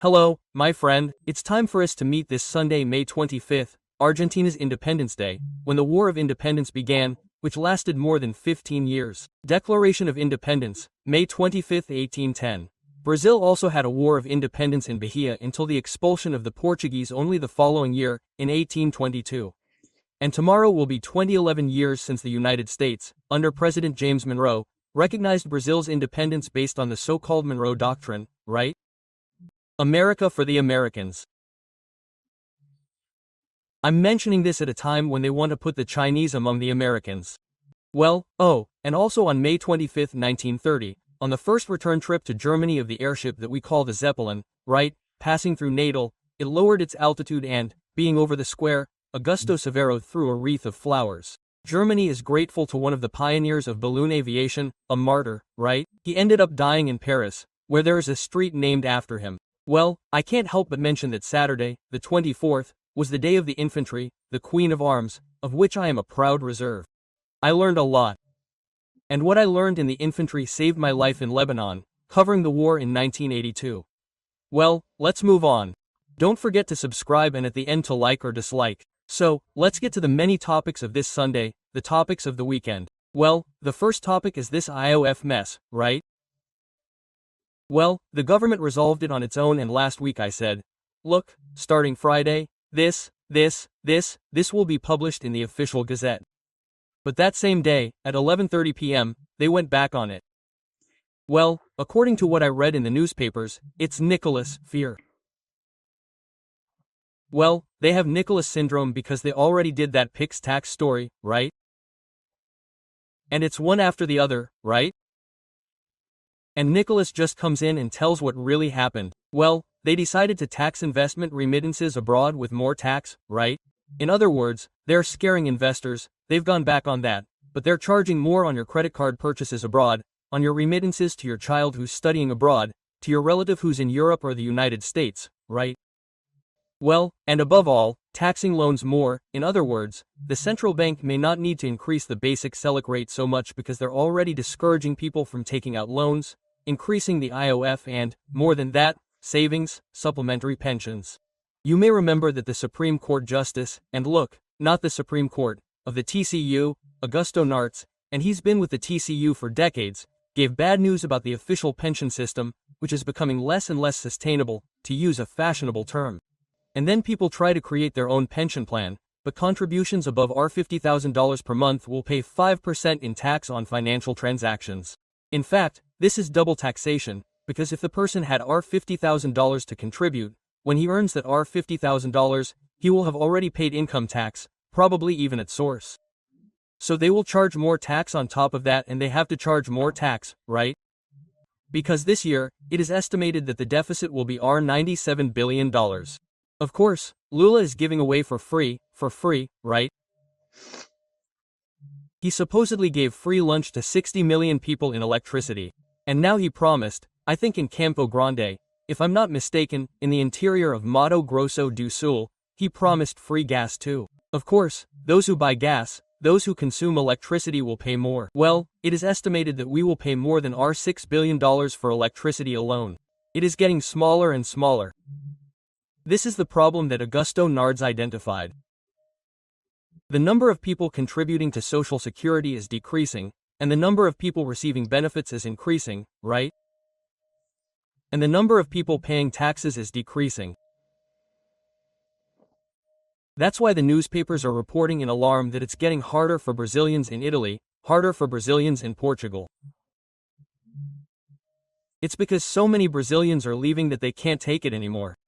Hello, my friend. It's time for us to meet this Sunday, May 25th, Argentina's Independence Day, when the War of Independence began, which lasted more than 15 years. Declaration of Independence, May 25, 1810. Brazil also had a War of Independence in Bahia until the expulsion of the Portuguese only the following year, in 1822. And tomorrow will be 2011 years since the United States, under President James Monroe, recognized Brazil's independence based on the so-called Monroe Doctrine, right? America for the Americans. I'm mentioning this at a time when they want to put the Chinese among the Americans. Well, and also on May 25, 1930, on the first return trip to Germany of the airship that we call the Zeppelin, right, passing through Natal, it lowered its altitude and, being over the square, Augusto Severo threw a wreath of flowers. Germany is grateful to one of the pioneers of balloon aviation, a martyr, right? He ended up dying in Paris, where there is a street named after him. Well, I can't help but mention that Saturday, the 24th, was the day of the infantry, the Queen of Arms, of which I am a proud reserve. I learned a lot. And what I learned in the infantry saved my life in Lebanon, covering the war in 1982. Well, let's move on. Don't forget to subscribe and at the end to like or dislike. So, let's get to the many topics of this Sunday, the topics of the weekend. Well, the first topic is this IOF mess, right? Well, the government resolved it on its own, and last week I said, look, starting Friday, this will be published in the official Gazette. But that same day, at 11:30 p.m., they went back on it. Well, according to what I read in the newspapers, it's Nicholas fear. Well, they have Nicholas syndrome because they already did that PIX tax story, right? And it's one after the other, right? And Nicholas just comes in and tells what really happened. Well, they decided to tax investment remittances abroad with more tax, right? In other words, they're scaring investors. They've gone back on that, but they're charging more on your credit card purchases abroad, on your remittances to your child who's studying abroad, to your relative who's in Europe or the United States, right? Well, and above all, taxing loans more. In other words, the central bank may not need to increase the basic Selic rate so much because they're already discouraging people from taking out loans, increasing the IOF and, more than that, savings, supplementary pensions. You may remember that the Supreme Court Justice, and look, not the Supreme Court, of the TCU, Augusto Narts, and he's been with the TCU for decades, gave bad news about the official pension system, which is becoming less and less sustainable, to use a fashionable term. And then people try to create their own pension plan, but contributions above $50,000 per month will pay 5% in tax on financial transactions. In fact, this is double taxation, because if the person had $50,000 to contribute, when he earns that $50,000, he will have already paid income tax, probably even at source. So they will charge more tax on top of that, and they have to charge more tax, right? Because this year, it is estimated that the deficit will be $97 billion. Of course, Lula is giving away for free, right? He supposedly gave free lunch to 60 million people in electricity. And now he promised, I think in Campo Grande, if I'm not mistaken, in the interior of Mato Grosso do Sul, he promised free gas too. Of course, those who buy gas, those who consume electricity will pay more. Well, it is estimated that we will pay more than $6 billion for electricity alone. It is getting smaller and smaller. This is the problem that Augusto Narts identified. The number of people contributing to Social Security is decreasing, and the number of people receiving benefits is increasing, right? And the number of people paying taxes is decreasing. That's why the newspapers are reporting in alarm that it's getting harder for Brazilians in Italy, harder for Brazilians in Portugal. It's because so many Brazilians are leaving that they can't take it anymore.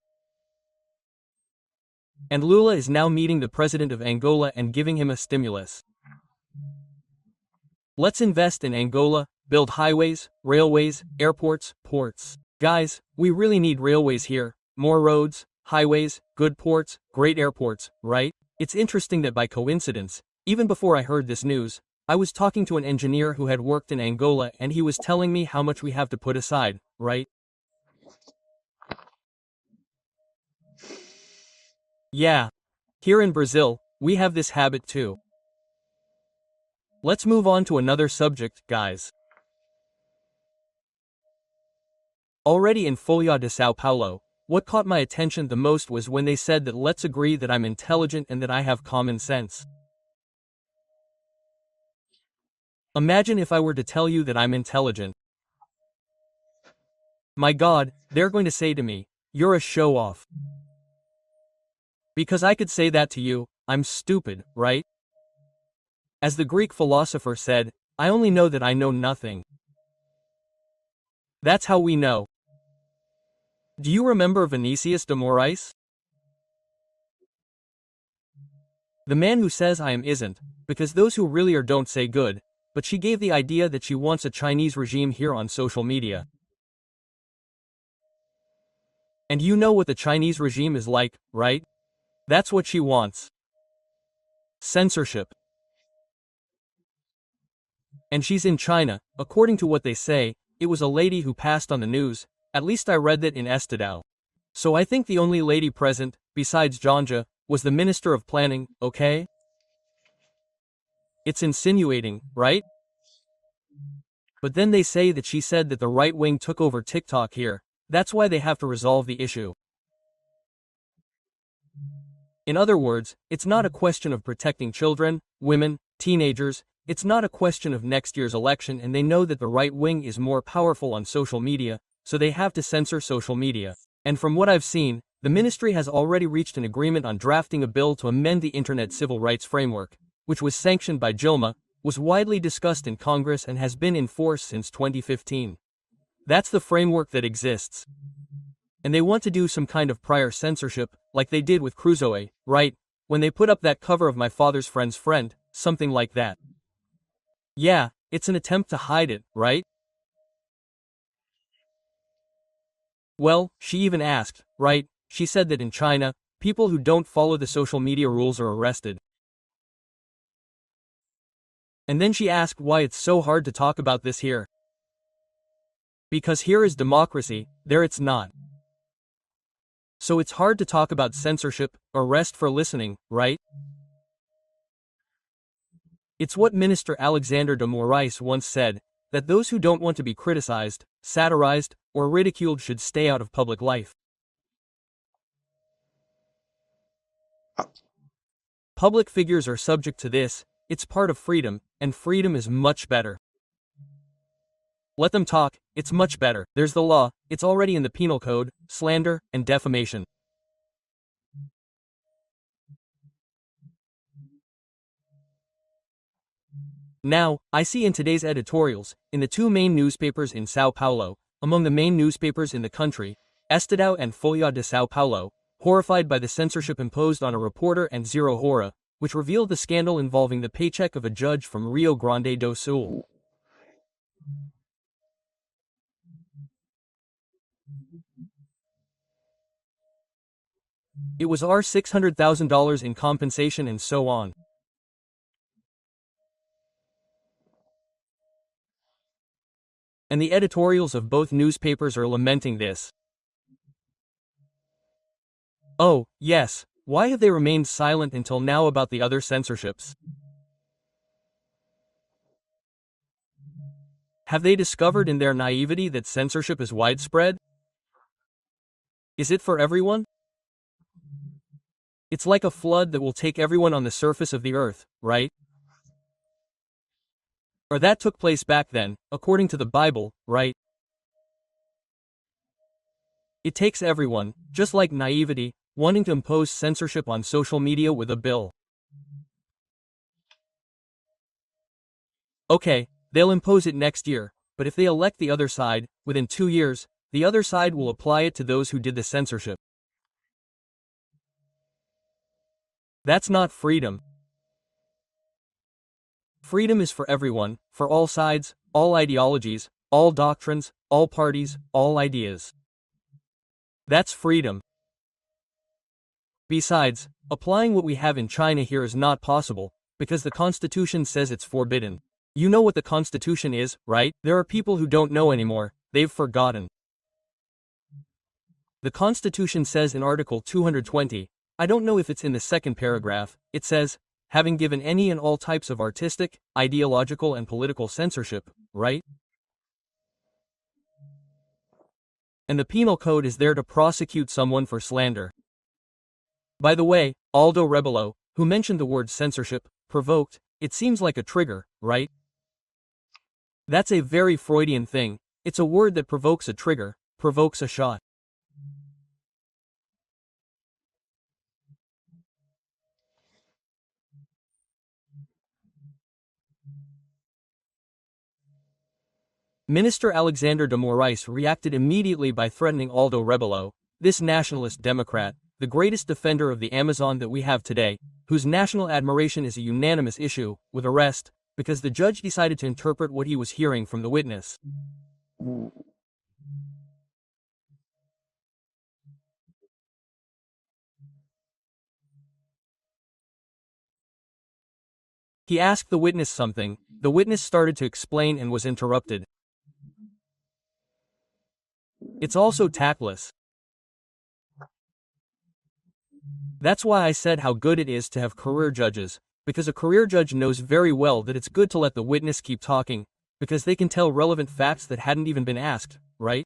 And Lula is now meeting the president of Angola and giving him a stimulus. Let's invest in Angola, build highways, railways, airports, ports. Guys, we really need railways here, more roads, highways, good ports, great airports, right? It's interesting that by coincidence, even before I heard this news, I was talking to an engineer who had worked in Angola and he was telling me how much we have to put aside, right? Yeah. Here in Brazil, we have this habit too. Let's move on to another subject, guys. Already in Folha de São Paulo, what caught my attention the most was when they said that let's agree that I'm intelligent and that I have common sense. Imagine if I were to tell you that I'm intelligent. My God, they're going to say to me, you're a show-off. Because I could say that to you, I'm stupid, right? As the Greek philosopher said, I only know that I know nothing. That's how we know. Do you remember Vinicius de Moraes? The man who says I am isn't, because those who really are don't say good, but she gave the idea that she wants a Chinese regime here on social media. And you know what the Chinese regime is like, right? That's what she wants. Censorship. And she's in China. According to what they say, it was a lady who passed on the news, at least I read that in Estadao. So I think the only lady present, besides Zhangja, was the Minister of Planning, okay? It's insinuating, right? But then they say that she said that the right wing took over TikTok here. That's why they have to resolve the issue. In other words, it's not a question of protecting children, women, teenagers, it's not a question of next year's election, and they know that the right wing is more powerful on social media, so they have to censor social media. And from what I've seen, the ministry has already reached an agreement on drafting a bill to amend the Internet Civil Rights Framework, which was sanctioned by Dilma, was widely discussed in Congress and has been in force since 2015. That's the framework that exists. And they want to do some kind of prior censorship, like they did with Crusoe, right? When they put up that cover of My Father's Friend's Friend, something like that. Yeah, it's an attempt to hide it, right? Well, she even asked, right? She said that in China, people who don't follow the social media rules are arrested. And then she asked why it's so hard to talk about this here. Because here is democracy, there it's not. So it's hard to talk about censorship, arrest for listening, right? It's what Minister Alexander de Moraes once said, that those who don't want to be criticized, satirized, or ridiculed should stay out of public life. Public figures are subject to this, it's part of freedom, and freedom is much better. Let them talk, it's much better. There's the law, it's already in the penal code, slander, and defamation. Now, I see in today's editorials, in the two main newspapers in São Paulo, among the main newspapers in the country, Estadão and Folha de São Paulo, horrified by the censorship imposed on a reporter, and Zero Hora, which revealed the scandal involving the paycheck of a judge from Rio Grande do Sul. It was our $600,000 in compensation and so on. And the editorials of both newspapers are lamenting this. Oh, yes, why have they remained silent until now about the other censorships? Have they discovered in their naivety that censorship is widespread? Is it for everyone? It's like a flood that will take everyone on the surface of the earth, right? Or that took place back then, according to the Bible, right? It takes everyone, just like naivety, wanting to impose censorship on social media with a bill. Okay, they'll impose it next year, but if they elect the other side, within 2 years, the other side will apply it to those who did the censorship. That's not freedom. Freedom is for everyone, for all sides, all ideologies, all doctrines, all parties, all ideas. That's freedom. Besides, applying what we have in China here is not possible, because the Constitution says it's forbidden. You know what the Constitution is, right? There are people who don't know anymore, they've forgotten. The Constitution says in Article 220, I don't know if it's in the second paragraph, it says, having given any and all types of artistic, ideological and political censorship, right? And the penal code is there to prosecute someone for slander. By the way, Aldo Rebelo, who mentioned the word censorship, provoked, it seems like a trigger, right? That's a very Freudian thing. It's a word that provokes a trigger, provokes a shot. Minister Alexander de Moraes reacted immediately by threatening Aldo Rebelo, this nationalist Democrat, the greatest defender of the Amazon that we have today, whose national admiration is a unanimous issue, with arrest, because the judge decided to interpret what he was hearing from the witness. He asked the witness something, the witness started to explain and was interrupted. It's also tactless. That's why I said how good it is to have career judges, because a career judge knows very well that it's good to let the witness keep talking, because they can tell relevant facts that hadn't even been asked, right?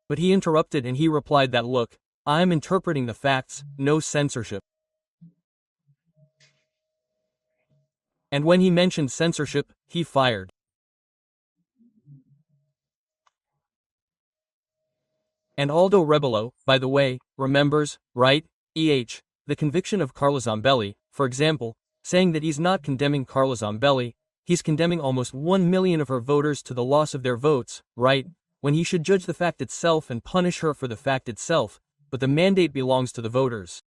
But he interrupted and he replied that look, I'm interpreting the facts, no censorship. And when he mentioned censorship, he fired. And Aldo Rebelo, by the way, remembers, right? The conviction of Carla Zambelli, for example, saying that he's not condemning Carla Zambelli, he's condemning almost 1 million of her voters to the loss of their votes, right? When he should judge the fact itself and punish her for the fact itself, but the mandate belongs to the voters.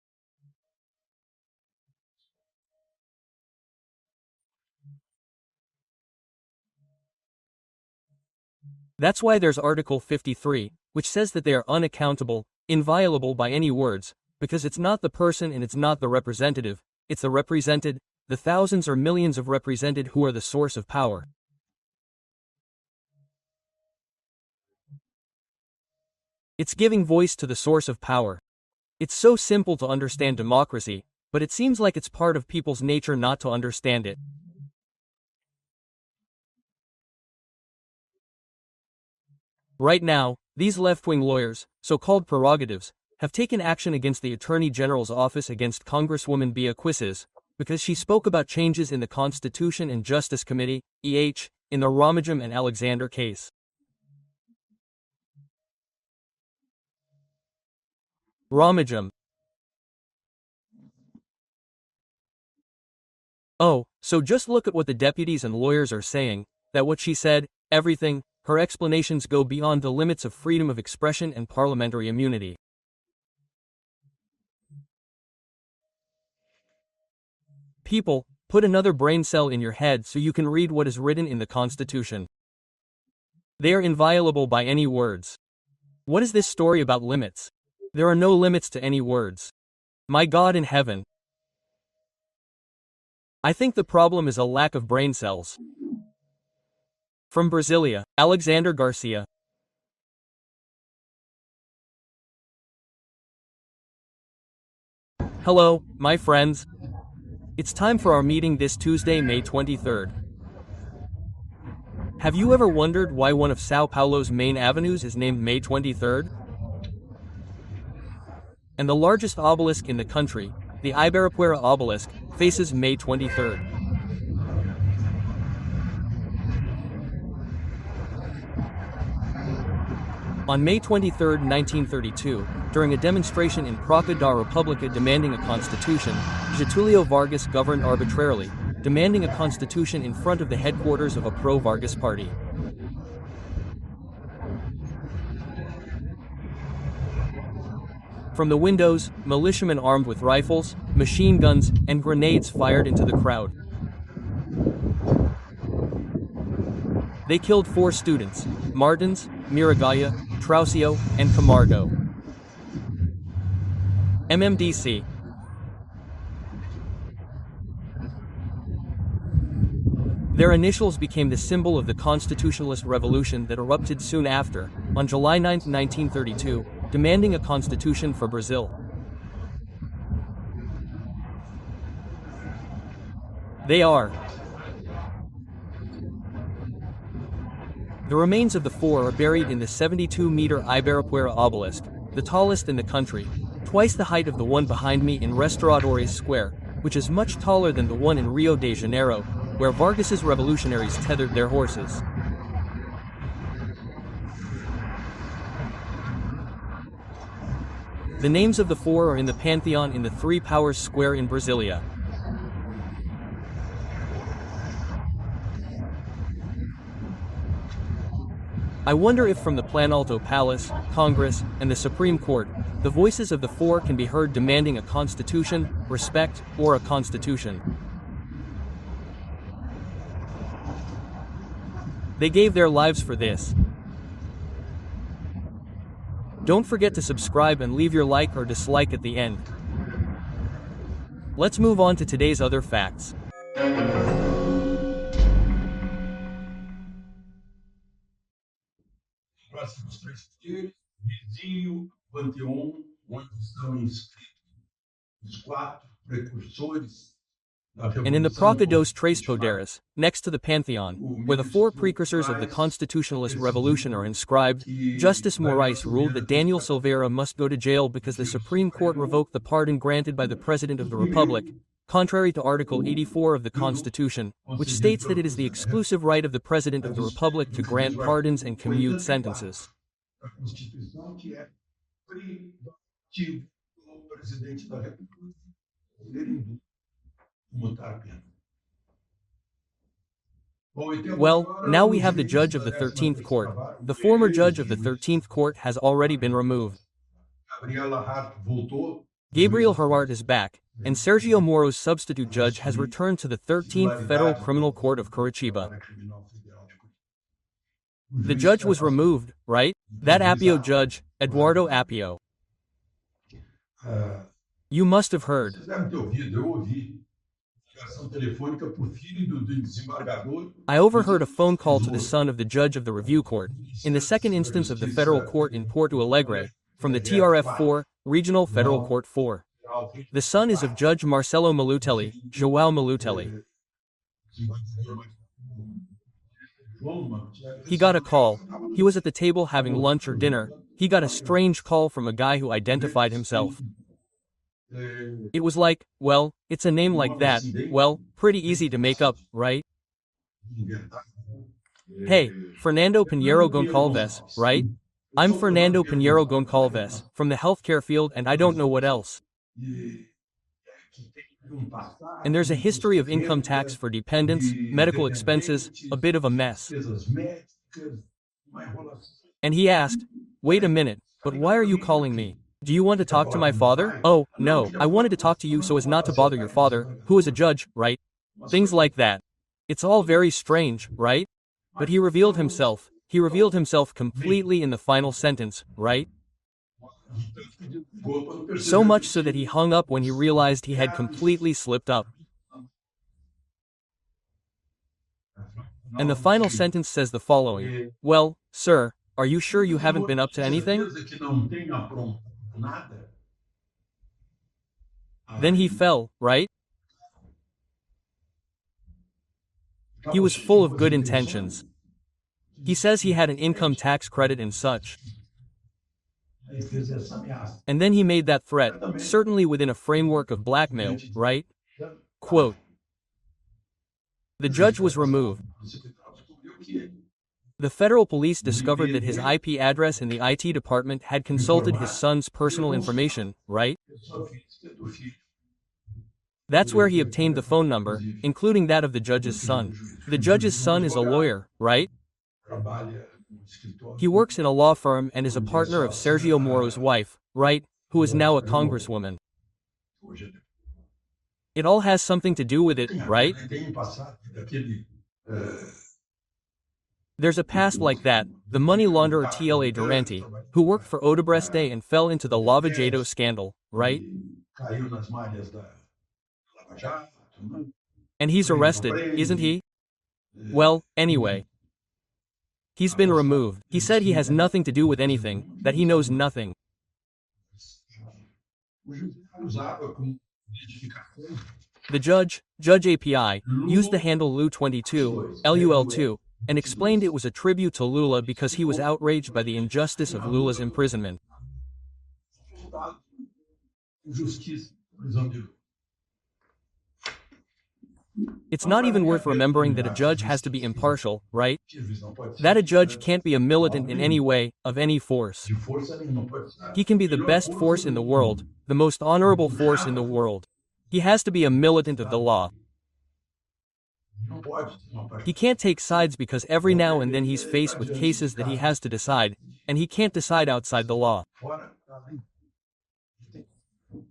That's why there's Article 53, which says that they are unaccountable, inviolable by any words, because it's not the person and it's not the representative, it's the represented, the thousands or millions of represented who are the source of power. It's giving voice to the source of power. It's so simple to understand democracy, but it seems like it's part of people's nature not to understand it. Right now, these left-wing lawyers, so-called prerogatives, have taken action against the Attorney General's office against Congresswoman Bia Quises, because she spoke about changes in the Constitution and Justice Committee, in the Ramajam and Alexander case. Ramajam. Oh, so just look at what the deputies and lawyers are saying, that what she said, everything, her explanations go beyond the limits of freedom of expression and parliamentary immunity. People, put another brain cell in your head so you can read what is written in the Constitution. They are inviolable by any words. What is this story about limits? There are no limits to any words. My God in heaven. I think the problem is a lack of brain cells. From Brasilia, Alexander Garcia. Hello, my friends. It's time for our meeting this Tuesday, May 23rd. Have you ever wondered why one of Sao Paulo's main avenues is named May 23rd? And the largest obelisk in the country, the Ibirapuera obelisk, faces May 23rd. On May 23, 1932, during a demonstration in Praça da República demanding a constitution, Getúlio Vargas governed arbitrarily, demanding a constitution in front of the headquarters of a pro-Vargas party. From the windows, militiamen armed with rifles, machine guns, and grenades fired into the crowd. They killed 4 students, Martins, Miragaya, Traucio, and Camargo. MMDC. Their initials became the symbol of the constitutionalist revolution that erupted soon after, on July 9, 1932, demanding a constitution for Brazil. They are The remains of the four are buried in the 72-meter Ibirapuera obelisk, the tallest in the country, twice the height of the one behind me in Restauradores Square, which is much taller than the one in Rio de Janeiro, where Vargas's revolutionaries tethered their horses. The names of the four are in the Pantheon in the Three Powers Square in Brasilia. I wonder if from the Planalto Palace, Congress, and the Supreme Court, the voices of the four can be heard demanding a constitution, respect, or a constitution. They gave their lives for this. Don't forget to subscribe and leave your like or dislike at the end. Let's move on to today's other facts. Próximos três poderes, vizinho, panteão, onde estão inscritos os quatro precursores da And in the Revolução Praça dos Três Poderes, next to the Pantheon, where the four precursors of the constitutionalist revolution are inscribed, Justice Moraes ruled that Daniel Silveira must go to jail because the Supreme Court revoked the pardon granted by the President of the Republic, contrary to Article 84 of the Constitution, which states that it is the exclusive right of the President of the Republic to grant pardons and commute sentences. da Constituição, que é privativo do presidente da República poder mutar a pena. Well, now we have the judge of the 13th Court. The former judge of the 13th Court has already been removed. Gabriel Harart is back, and Sergio Moro's substitute judge has returned to the 13th Federal Criminal Court of Curitiba. The judge was removed, right? That Apio judge, Eduardo Apio. You must have heard. I overheard a phone call to the son of the judge of the review court, in the second instance of the federal court in Porto Alegre, from the TRF4, Regional Federal Court 4. The son is of Judge Marcelo Malutelli, João Malutelli. He got a call. He was at the table having lunch or dinner. He got a strange call from a guy who identified himself. It was like, well, it's a name like that, well, pretty easy to make up, right? Hey, Fernando Pinheiro Goncalves, right? I'm Fernando Pinheiro Goncalves, from the healthcare field and I don't know what else. And there's a history of income tax for dependents, medical expenses, a bit of a mess. And he asked, wait a minute, but why are you calling me? Do you want to talk to my father? Oh, no, I wanted to talk to you so as not to bother your father, who is a judge, right? Things like that. It's all very strange, right? But he revealed himself completely in the final sentence, right? So much so that he hung up when he realized he had completely slipped up. And the final sentence says the following, well, sir, are you sure you haven't been up to anything? Then he fell, right? He was full of good intentions. He says he had an income tax credit and such. And then he made that threat, certainly within a framework of blackmail, right? Quote, the judge was removed. The federal police discovered that his IP address in the IT department had consulted his son's personal information, right? That's where he obtained the phone number, including that of the judge's son. The judge's son is a lawyer, right? He works in a law firm and is a partner of Sergio Moro's wife, right, who is now a congresswoman. It all has something to do with it, right? There's a past like that, the money launderer TLA Durante, who worked for Odebrecht and fell into the Lava Jato scandal, right? And he's arrested, isn't he? Well, anyway. He's been removed. He said he has nothing to do with anything, that he knows nothing. The judge, Judge API, used the handle LU22, LUL2, and explained it was a tribute to Lula because he was outraged by the injustice of Lula's imprisonment. It's not even worth remembering that a judge has to be impartial, right? That a judge can't be a militant in any way, of any force. He can be the best force in the world, the most honorable force in the world. He has to be a militant of the law. He can't take sides because every now and then he's faced with cases that he has to decide, and he can't decide outside the law.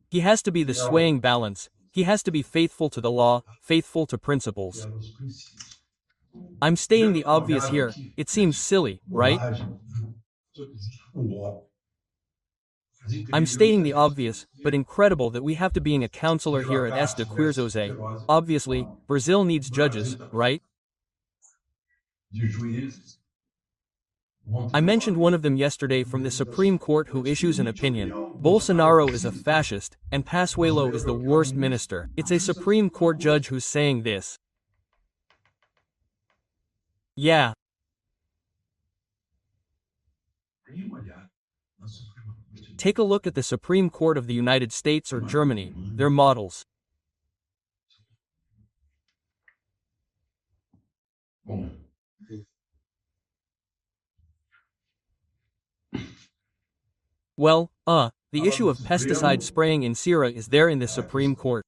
He has to be the swaying balance. He has to be faithful to the law, faithful to principles. I'm stating the obvious here. It seems silly, right? I'm stating the obvious, but incredible that we have to being a counselor here at S. de Querzose. Obviously, Brazil needs judges, right? I mentioned one of them yesterday from the Supreme Court who issues an opinion. Bolsonaro is a fascist, and Pazuello is the worst minister. It's a Supreme Court judge who's saying this. Yeah. Take a look at the Supreme Court of the United States or Germany. They're models. Well, the issue of pesticide spraying in Ceará is there in the Supreme Court.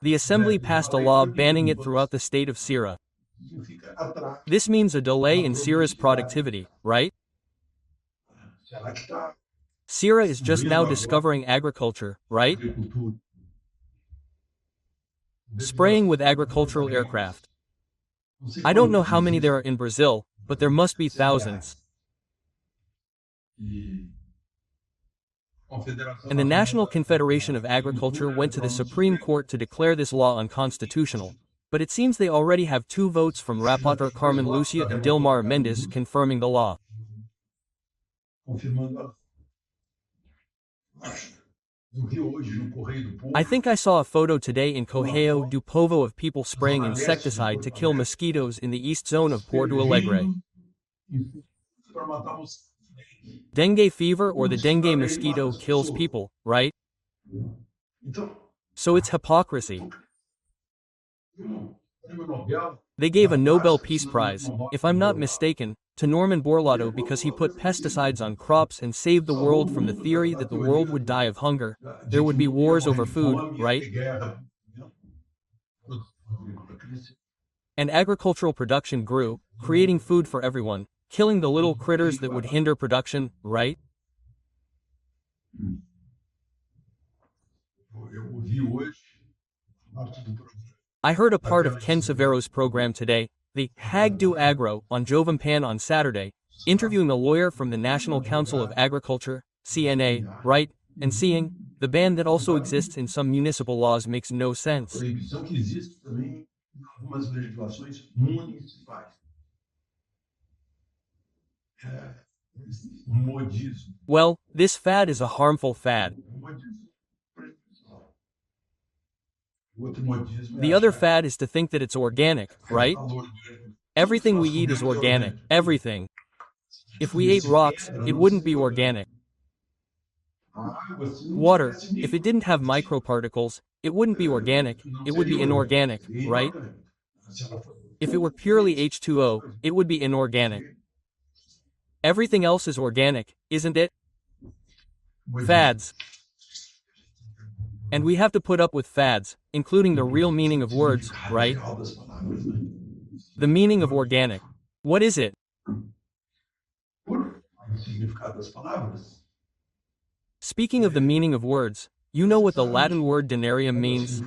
The Assembly passed a law banning it throughout the state of Ceará. This means a delay in Ceará's productivity, right? Ceará is just now discovering agriculture, right? Spraying with agricultural aircraft. I don't know how many there are in Brazil, but there must be thousands. And the National Confederation of Agriculture went to the Supreme Court to declare this law unconstitutional. But it seems they already have 2 votes from Rapporteur Carmen Lucia and Dilmar Mendes confirming the law. I think I saw a photo today in Correio do Povo of people spraying insecticide to kill mosquitoes in the east zone of Porto Alegre. Dengue fever or the dengue mosquito kills people, right? So it's hypocrisy. They gave a Nobel Peace Prize, if I'm not mistaken, to Norman Borlaug because he put pesticides on crops and saved the world from the theory that the world would die of hunger. There would be wars over food, right? And agricultural production grew, creating food for everyone, killing the little critters that would hinder production, right? I heard a part of Ken Severo's program today, the Hag do Agro, on Jovem Pan on Saturday, interviewing a lawyer from the National Council of Agriculture, CNA, right, and seeing, the ban that also exists in some municipal laws makes no sense. Well, this fad is a harmful fad. The other fad is to think that it's organic, right? Everything we eat is organic, everything. If we ate rocks, it wouldn't be organic. Water, if it didn't have microparticles, it wouldn't be organic, it would be inorganic, right? If it were purely H2O, it would be inorganic. Everything else is organic, isn't it? Fads. And we have to put up with fads, including the real meaning of words, right? The meaning of organic. What is it? Speaking of the meaning of words, you know what the Latin word denarium means?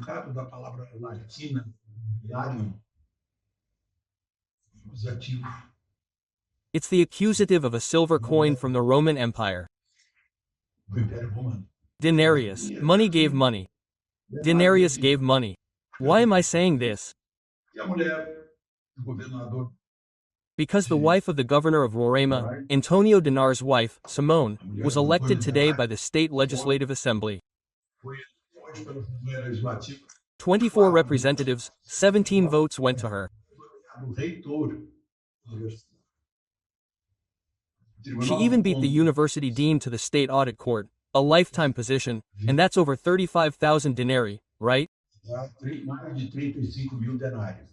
It's the accusative of a silver coin from the Roman Empire. Denarius, money gave money. Denarius gave money. Why am I saying this? Because the wife of the governor of Roraima, Antonio Dinar's wife, Simone, was elected today by the state legislative assembly. votos pela Assembleia Legislativa. 24 representatives, 17 votes went to her. O reitor da universidade. She even beat the university dean to the state audit court, a lifetime position, and that's over 35,000 denarii, right? Mais de 35 mil denários.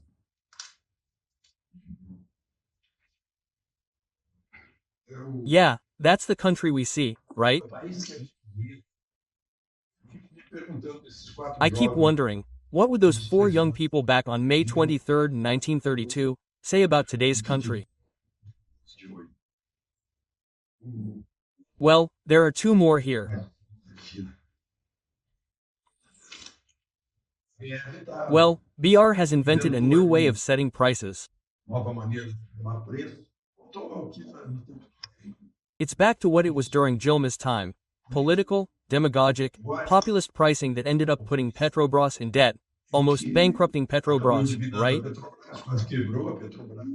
Yeah, that's the country we see, right? O país que a gente vive. Fico me perguntando desses quatro I keep jovens. wondering, what would those 4 young people back on May 23, 1932, say about today's country? De hoje. Well, there are 2 more here. Well, BR has invented a new way of setting prices. Nova maneira de tomar preço. Voltou aqui no tempo. It's back to what it was during Dilma's time. Political, demagogic, populist pricing that ended up putting Petrobras in debt, almost bankrupting Petrobras, right? Quase quebrou a Petrobras.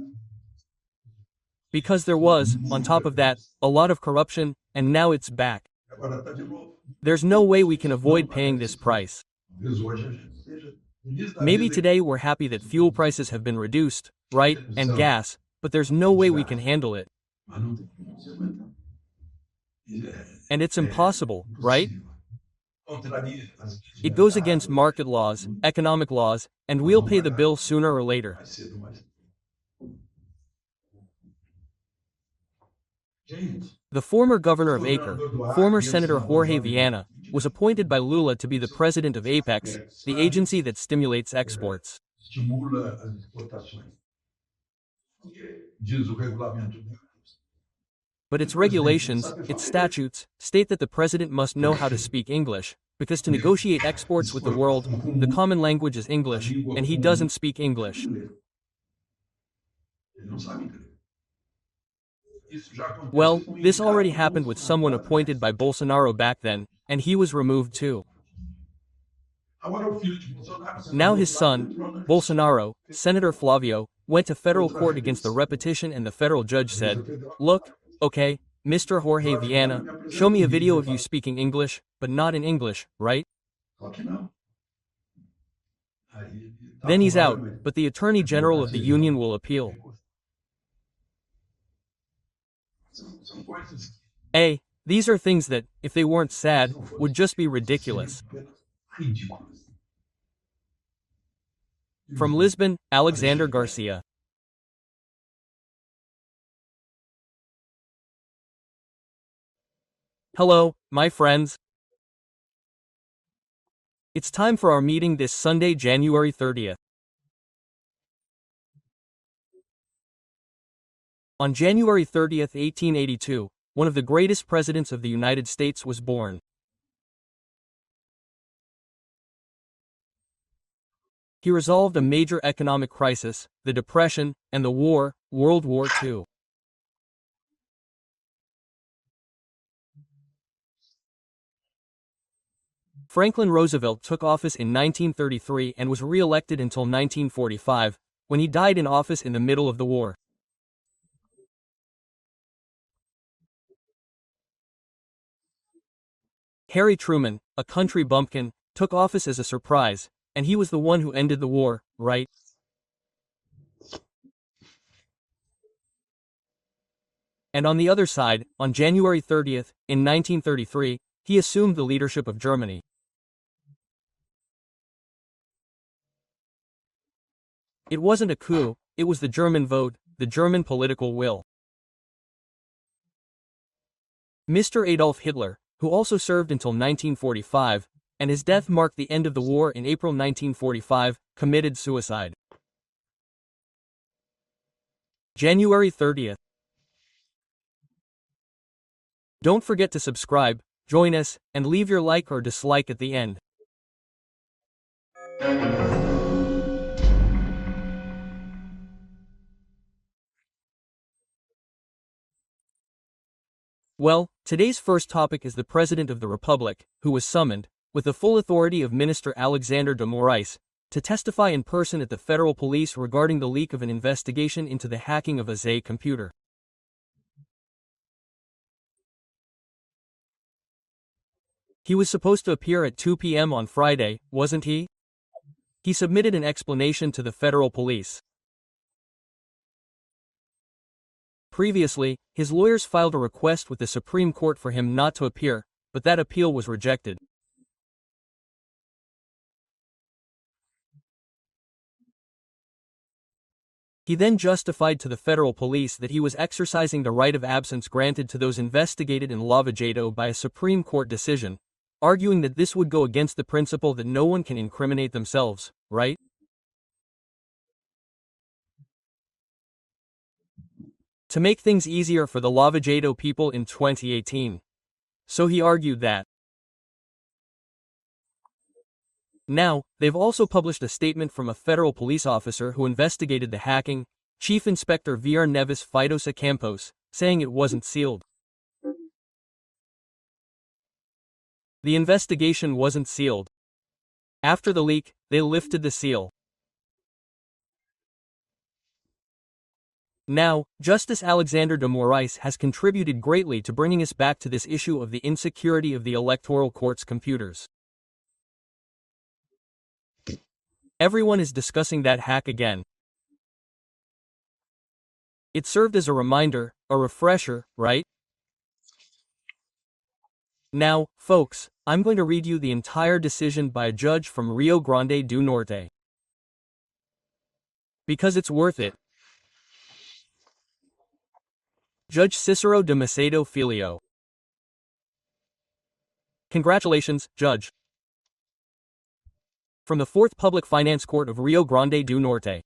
Because there was, on top of that, a lot of corruption, and now it's back. Agora está de novo. There's no way we can avoid paying this price. Talvez hoje a gente seja feliz da Maybe vida. today we're happy that fuel prices have been reduced, right, and gas, but there's no way we can handle it. Mas não tem como se aguentar. And it's impossible, right? Contraria as leis de It goes mercado, against market laws, economic laws, and we'll pay the bill sooner or later. mais cedo, mais. Gente, The former governor of Acre, former Senator Jorge Viana, was appointed by Lula to be the president of Apex, the agency that stimulates exports. estimula as exportações. Porque, diz o regulamento dela, But its regulations, its statutes, state that the president must know how to speak English, because to negotiate exports with the world, the common language is English, and he doesn't speak English. ele não sabe inglês. Isso já aconteceu Well, com this Ricardo already happened with someone appointed by Bolsonaro back then, and he was removed too. Agora o filho de Bolsonaro, Now his son, Bolsonaro, Senator Flavio, went to federal court against the repetition, and the federal judge said, "Look, okay, Mr. Jorge Viana, show me a video of you speaking English, but not in English, right?" Só que não. Aí ele tá Then he's com out, problema. but the Attorney General of the Union will appeal. São coisas que Hey, these are things that, if they weren't sad, would just be ridiculous. seriam apenas ridículas. From Lisbon, Alexander Garcia. Hello, my friends. It's time for our meeting this Sunday, January 30th. On January 30th, 1882, one of the greatest presidents of the United States was born. He resolved a major economic crisis, the Depression, and the war, World War II. Franklin Roosevelt took office in 1933 and was re-elected until 1945, when he died in office in the middle of the war. Harry Truman, a country bumpkin, took office as a surprise, and he was the one who ended the war, right? And on the other side, on January 30th, in 1933, he assumed the leadership of Germany. It wasn't a coup, it was the German vote, the German political will. Mr. Adolf Hitler, who also served until 1945, and his death marked the end of the war in April 1945, committed suicide. January 30th. Don't forget to subscribe, join us, and leave your like or dislike at the end. Well, today's first topic is the President of the Republic, who was summoned, with the full authority of Minister Alexander de Moraes, to testify in person at the federal police regarding the leak of an investigation into the hacking of a ZA computer. He was supposed to appear at 2 p.m. on Friday, wasn't he? He submitted an explanation to the federal police. Previously, his lawyers filed a request with the Supreme Court for him not to appear, but that appeal was rejected. He then justified to the federal police that he was exercising the right of absence granted to those investigated in Lavajato by a Supreme Court decision, arguing that this would go against the principle that no one can incriminate themselves, right? To make things easier for the Lavajato people in 2018. So he argued that. Now, they've also published a statement from a federal police officer who investigated the hacking, Chief Inspector Vr Neves Fidosa Campos, saying it wasn't sealed. The investigation wasn't sealed. After the leak, they lifted the seal. Now, Justice Alexander de Moraes has contributed greatly to bringing us back to this issue of the insecurity of the Electoral Court's computers. Everyone is discussing that hack again. It served as a reminder, a refresher, right? Now, folks, I'm going to read you the entire decision by a judge from Rio Grande do Norte. Because it's worth it. Judge Cicero de Macedo Filho. Congratulations, Judge. From the 4th Public Finance Court of Rio Grande do Norte.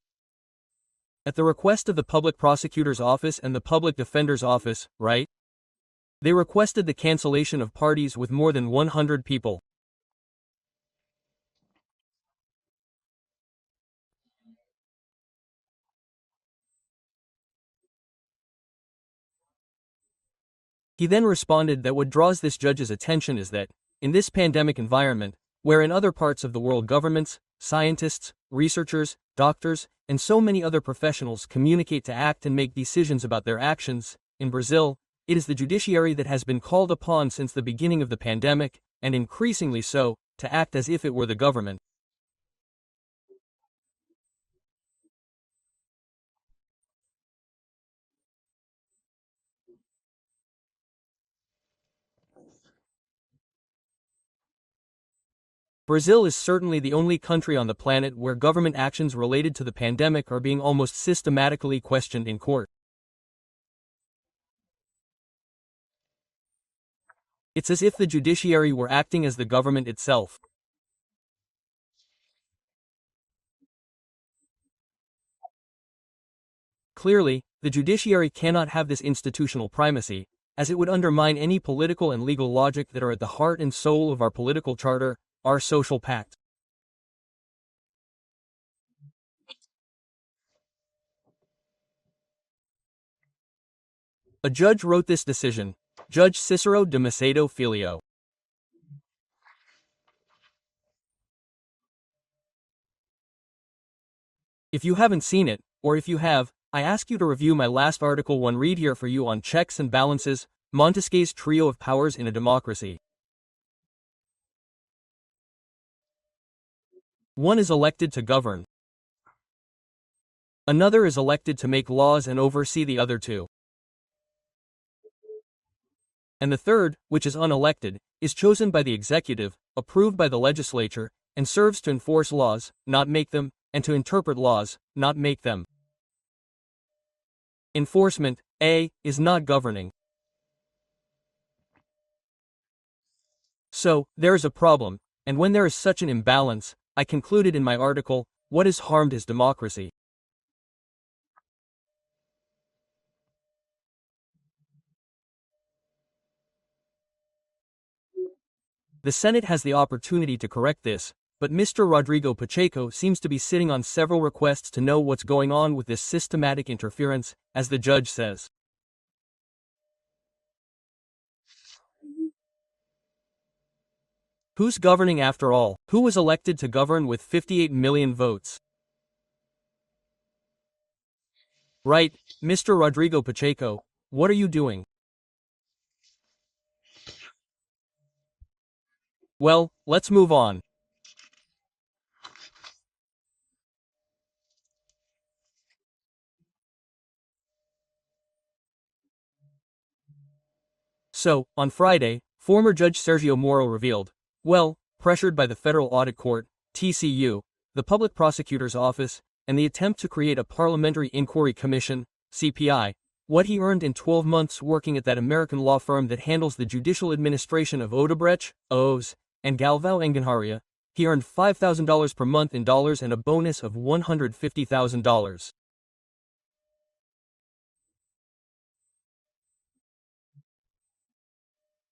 At the request of the Public Prosecutor's Office and the Public Defender's Office, right? They requested the cancellation of parties with more than 100 people. He then responded that what draws this judge's attention is that, in this pandemic environment, where in other parts of the world governments, scientists, researchers, doctors, and so many other professionals communicate to act and make decisions about their actions, in Brazil, it is the judiciary that has been called upon since the beginning of the pandemic, and increasingly so, to act as if it were the government. Brazil is certainly the only country on the planet where government actions related to the pandemic are being almost systematically questioned in court. It's as if the judiciary were acting as the government itself. Clearly, the judiciary cannot have this institutional primacy, as it would undermine any political and legal logic that are at the heart and soul of our political charter, our social pact. A judge wrote this decision, Judge Cicero de Macedo Filho. If you haven't seen it, or if you have, I ask you to review my last article one read here for you on checks and balances, Montesquieu's trio of powers in a democracy. One is elected to govern. Another is elected to make laws and oversee the other two. And the third, which is unelected, is chosen by the executive, approved by the legislature, and serves to enforce laws, not make them, and to interpret laws, not make them. Enforcement, A, is not governing. So, there is a problem, and when there is such an imbalance, I concluded in my article, what is harmed is democracy. The Senate has the opportunity to correct this, but Mr. Rodrigo Pacheco seems to be sitting on several requests to know what's going on with this systematic interference, as the judge says. Who's governing after all? Who was elected to govern with 58 million votes? Right, Mr. Rodrigo Pacheco, what are you doing? Well, let's move on. So, on Friday, former Judge Sergio Moro revealed, well, pressured by the Federal Audit Court, TCU, the Public Prosecutor's Office, and the attempt to create a Parliamentary Inquiry Commission, CPI, what he earned in 12 months working at that American law firm that handles the judicial administration of Odebrecht, O's, and Galvão Engenharia, he earned $5,000 per month in dollars and a bonus of $150,000.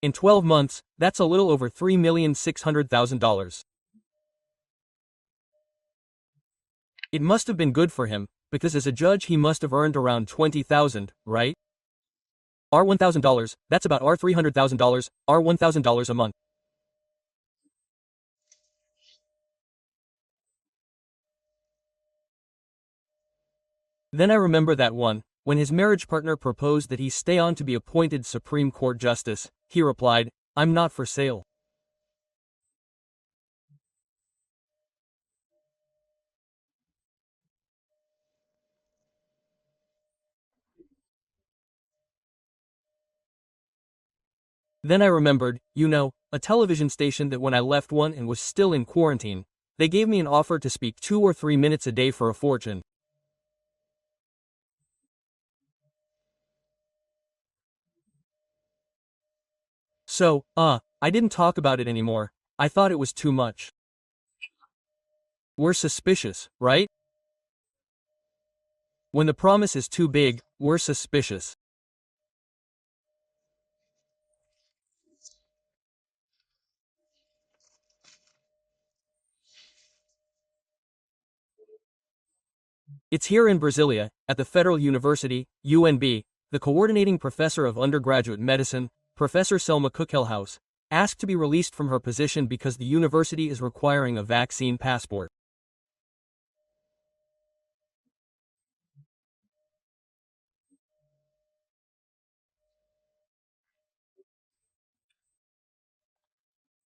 In 12 months, that's a little over $3,600,000. It must have been good for him, because as a judge he must have earned around $20,000, right? Our $1,000, that's about our $300,000, our $1,000 a month. Then I remember that when his marriage partner proposed that he stay on to be appointed Supreme Court Justice, he replied, "I'm not for sale." Then I remembered, a television station that when I left one and was still in quarantine, they gave me an offer to speak 2 or 3 minutes a day for a fortune. So, I didn't talk about it anymore. I thought it was too much. We're suspicious, right? When the promise is too big, we're suspicious. It's here in Brasilia, at the Federal University, UNB, the coordinating professor of undergraduate medicine, Professor Selma Kukelhaus, asked to be released from her position because the university is requiring a vaccine passport.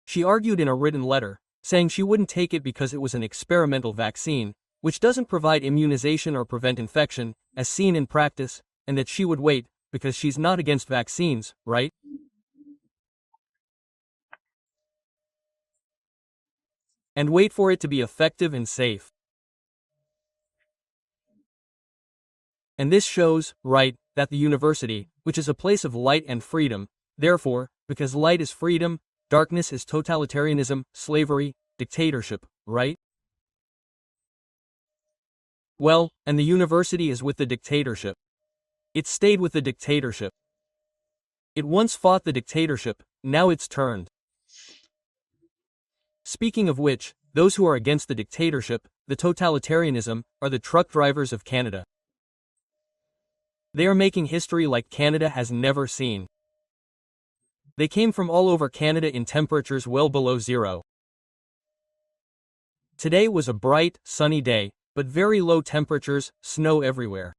She argued in a written letter, saying she wouldn't take it because it was an experimental vaccine, which doesn't provide immunization or prevent infection, as seen in practice, and that she would wait, because she's not against vaccines, right? And wait for it to be effective and safe. And this shows, right, that the university, which is a place of light and freedom, therefore, because light is freedom, darkness is totalitarianism, slavery, dictatorship, right? Well, and the university is with the dictatorship. It stayed with the dictatorship. It once fought the dictatorship, now it's turned. Speaking of which, those who are against the dictatorship, the totalitarianism, are the truck drivers of Canada. They are making history like Canada has never seen. They came from all over Canada in temperatures well below zero. Today was a bright, sunny day, but very low temperatures, snow everywhere.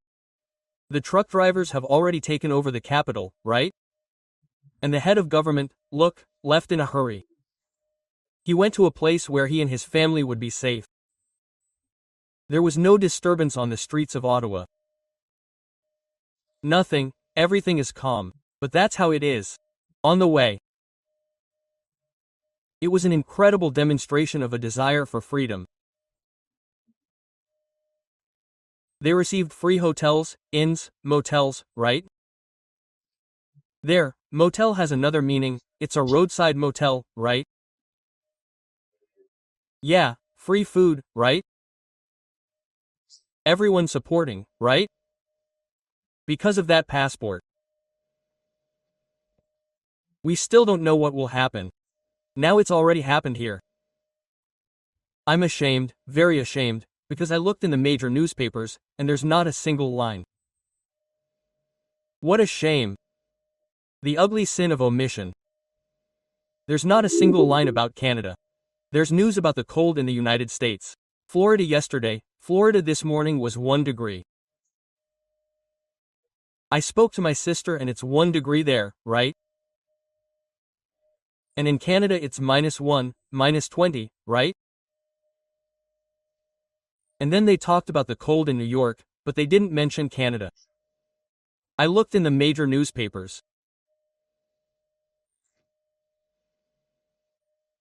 The truck drivers have already taken over the capital, right? And the head of government, look, left in a hurry. He went to a place where he and his family would be safe. There was no disturbance on the streets of Ottawa. Nothing, everything is calm, but that's how it is. On the way. It was an incredible demonstration of a desire for freedom. They received free hotels, inns, motels, right? There, motel has another meaning, it's a roadside motel, right? Yeah, free food, right? Everyone supporting, right? Because of that passport. We still don't know what will happen. Now it's already happened here. I'm ashamed, very ashamed, because I looked in the major newspapers, and there's not a single line. What a shame. The ugly sin of omission. There's not a single line about Canada. There's news about the cold in the United States. Florida yesterday, Florida this morning was 1 degree. I spoke to my sister and it's 1 degree there, right? And in Canada it's -1, -20, right? And then they talked about the cold in New York, but they didn't mention Canada. I looked in the major newspapers.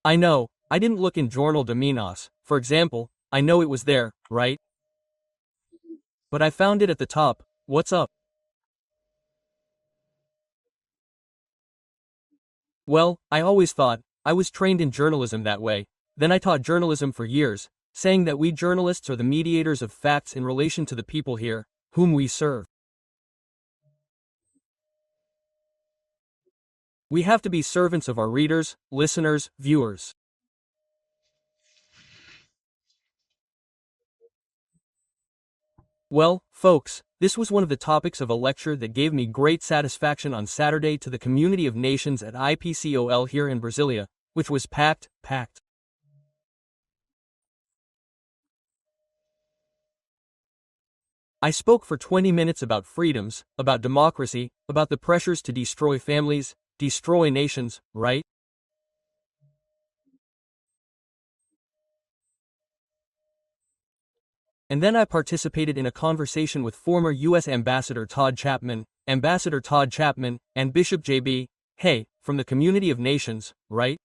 I know, I didn't look in Journal de Minas, for example, I know it was there, right? But I found it at the top. What's up? Well, I always thought, I was trained in journalism that way, then I taught journalism for years, saying that we journalists are the mediators of facts in relation to the people here, whom we serve. We have to be servants of our readers, listeners, viewers. Well, folks, this was one of the topics of a lecture that gave me great satisfaction on Saturday to the community of nations at IPCOL here in Brasilia, which was packed. I spoke for 20 minutes about freedoms, about democracy, about the pressures to destroy families, destroy nations, right? And then I participated in a conversation with former U.S. Ambassador Todd Chapman, and Bishop J.B. Hey, from the community of nations, right?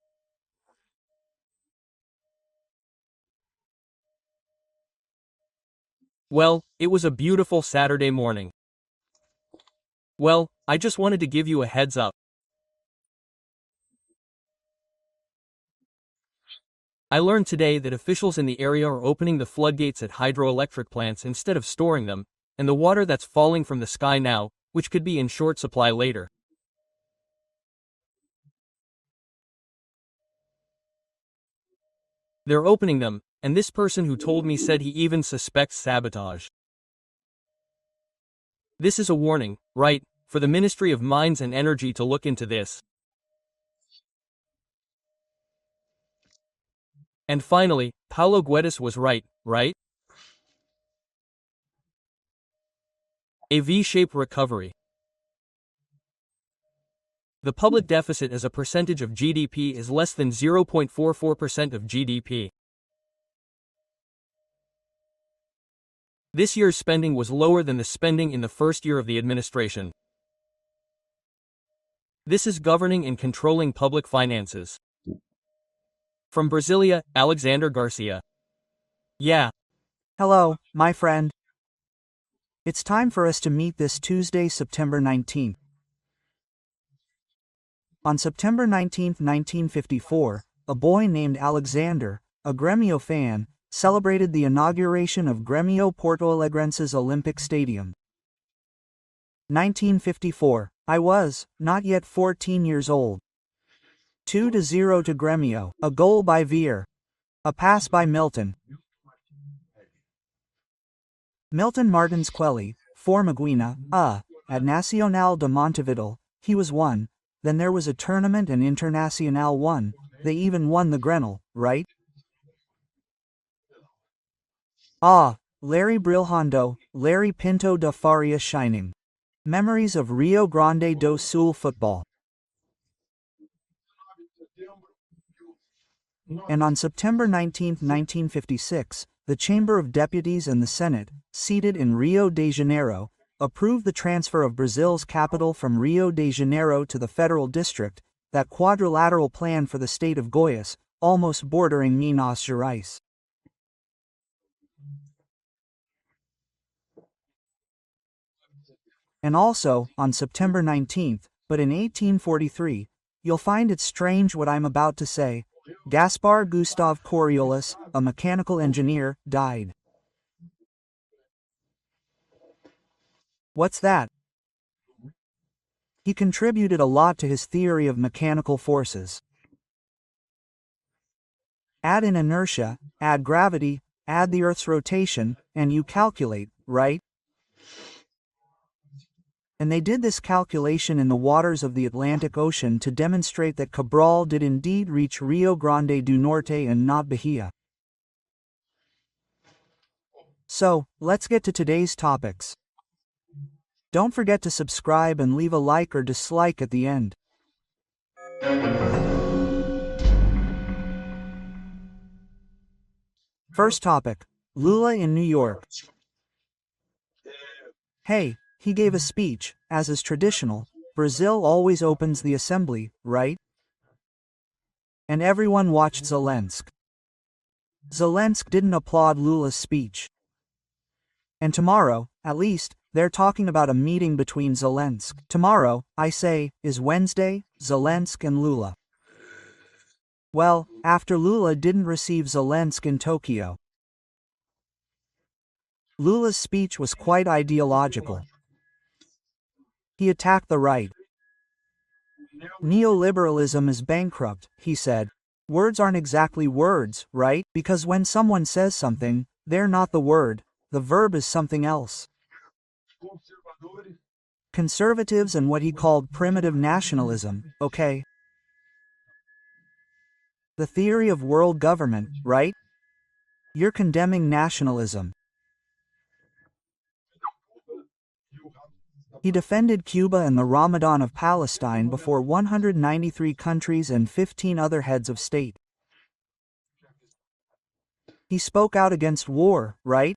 Well, it was a beautiful Saturday morning. Well, I just wanted to give you a heads up. I learned today that officials in the area are opening the floodgates at hydroelectric plants instead of storing them, and the water that's falling from the sky now, which could be in short supply later. They're opening them, and this person who told me said he even suspects sabotage. This is a warning, right, for the Ministry of Mines and Energy to look into this. And finally, Paulo Guedes was right? A V-shaped recovery. The public deficit as a percentage of GDP is less than 0.44% of GDP. This year's spending was lower than the spending in the first year of the administration. This is governing and controlling public finances. From Brasilia, Alexander Garcia. Yeah. Hello, my friend. It's time for us to meet this Tuesday, September 19th. On September 19, 1954, a boy named Alexander, a Grêmio fan, celebrated the inauguration of Grêmio Porto Alegrense's Olympic Stadium. 1954, I was, not yet 14 years old. 2-0 to Grêmio, a goal by Veer. A pass by Milton Martins Quelli, for Maguina, at Nacional de Montevideo, he was 1. Then there was a tournament and Internacional won, they even won the Grenal, right? Larry Brilhando, Larry Pinto da Faria shining. Memories of Rio Grande do Sul football. And on September 19, 1956, the Chamber of Deputies and the Senate, seated in Rio de Janeiro, approved the transfer of Brazil's capital from Rio de Janeiro to the federal district, that quadrilateral plan for the state of Goiás, almost bordering Minas Gerais. And also, on September 19th, but in 1843, you'll find it strange what I'm about to say, Gaspar Gustave Coriolis, a mechanical engineer, died. What's that? He contributed a lot to his theory of mechanical forces. Add in inertia, add gravity, add the Earth's rotation, and you calculate, right? And they did this calculation in the waters of the Atlantic Ocean to demonstrate that Cabral did indeed reach Rio Grande do Norte and not Bahia. So, let's get to today's topics. Don't forget to subscribe and leave a like or dislike at the end. First topic, Lula in New York. Hey, he gave a speech, as is traditional. Brazil always opens the assembly, right? And everyone watched Zelensky. Zelensky didn't applaud Lula's speech. And tomorrow, at least, they're talking about a meeting between Zelensky. Tomorrow, I say, is Wednesday, Zelensky and Lula. Well, after Lula didn't receive Zelensky in Tokyo. Lula's speech was quite ideological. He attacked the right. Neoliberalism is bankrupt, he said. Words aren't exactly words, right? Because when someone says something, they're not the word, the verb is something else. Conservatives and what he called primitive nationalism, okay? The theory of world government, right? You're condemning nationalism. He defended Cuba and the Ramadan of Palestine before 193 countries and 15 other heads of state. He spoke out against war, right?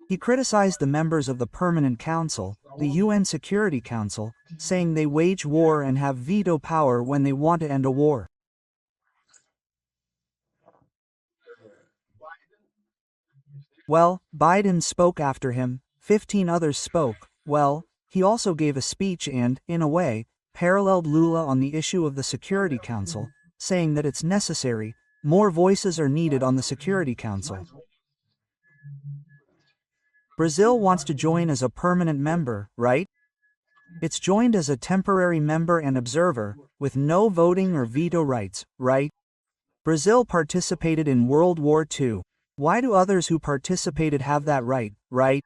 He criticized the members of the Permanent Council, the UN Security Council, saying they wage war and have veto power when they want to end a war. Well, Biden spoke after him, 15 others spoke. Well, he also gave a speech and, in a way, paralleled Lula on the issue of the Security Council, saying that it's necessary, more voices are needed on the Security Council. Brazil wants to join as a permanent member, right? It's joined as a temporary member and observer, with no voting or veto rights, right? Brazil participated in World War II. Why do others who participated have that right, right?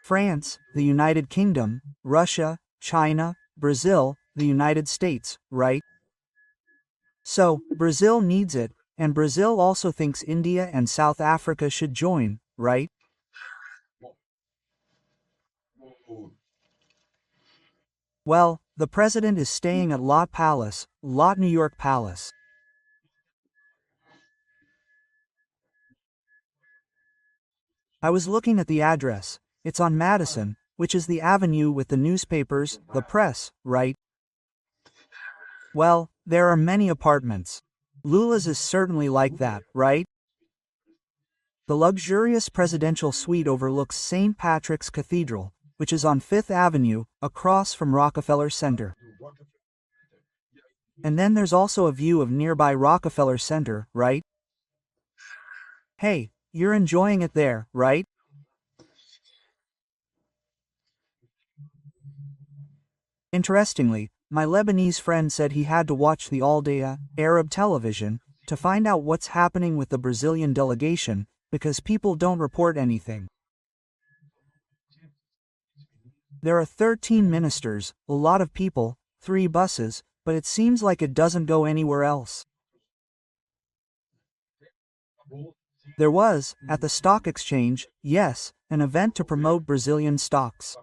France, the United Kingdom, Russia, China, Brazil, the United States, right? So, Brazil needs it, and Brazil also thinks India and South Africa should join, right? Well, the president is staying at Lot Palace, Lot New York Palace. I was looking at the address. It's on Madison, which is the avenue with the newspapers, the press, right? Well, there are many apartments. Lula's is certainly like that, right? The luxurious presidential suite overlooks St. Patrick's Cathedral, which is on Fifth Avenue, across from Rockefeller Center. And then there's also a view of nearby Rockefeller Center, right? Hey, you're enjoying it there, right? Interestingly, my Lebanese friend said he had to watch the all-day Arab television to find out what's happening with the Brazilian delegation, because people don't report anything. There are 13 ministers, a lot of people, 3 buses, but it seems like it doesn't go anywhere else. There was, at the stock exchange, yes, an event to promote Brazilian stocks.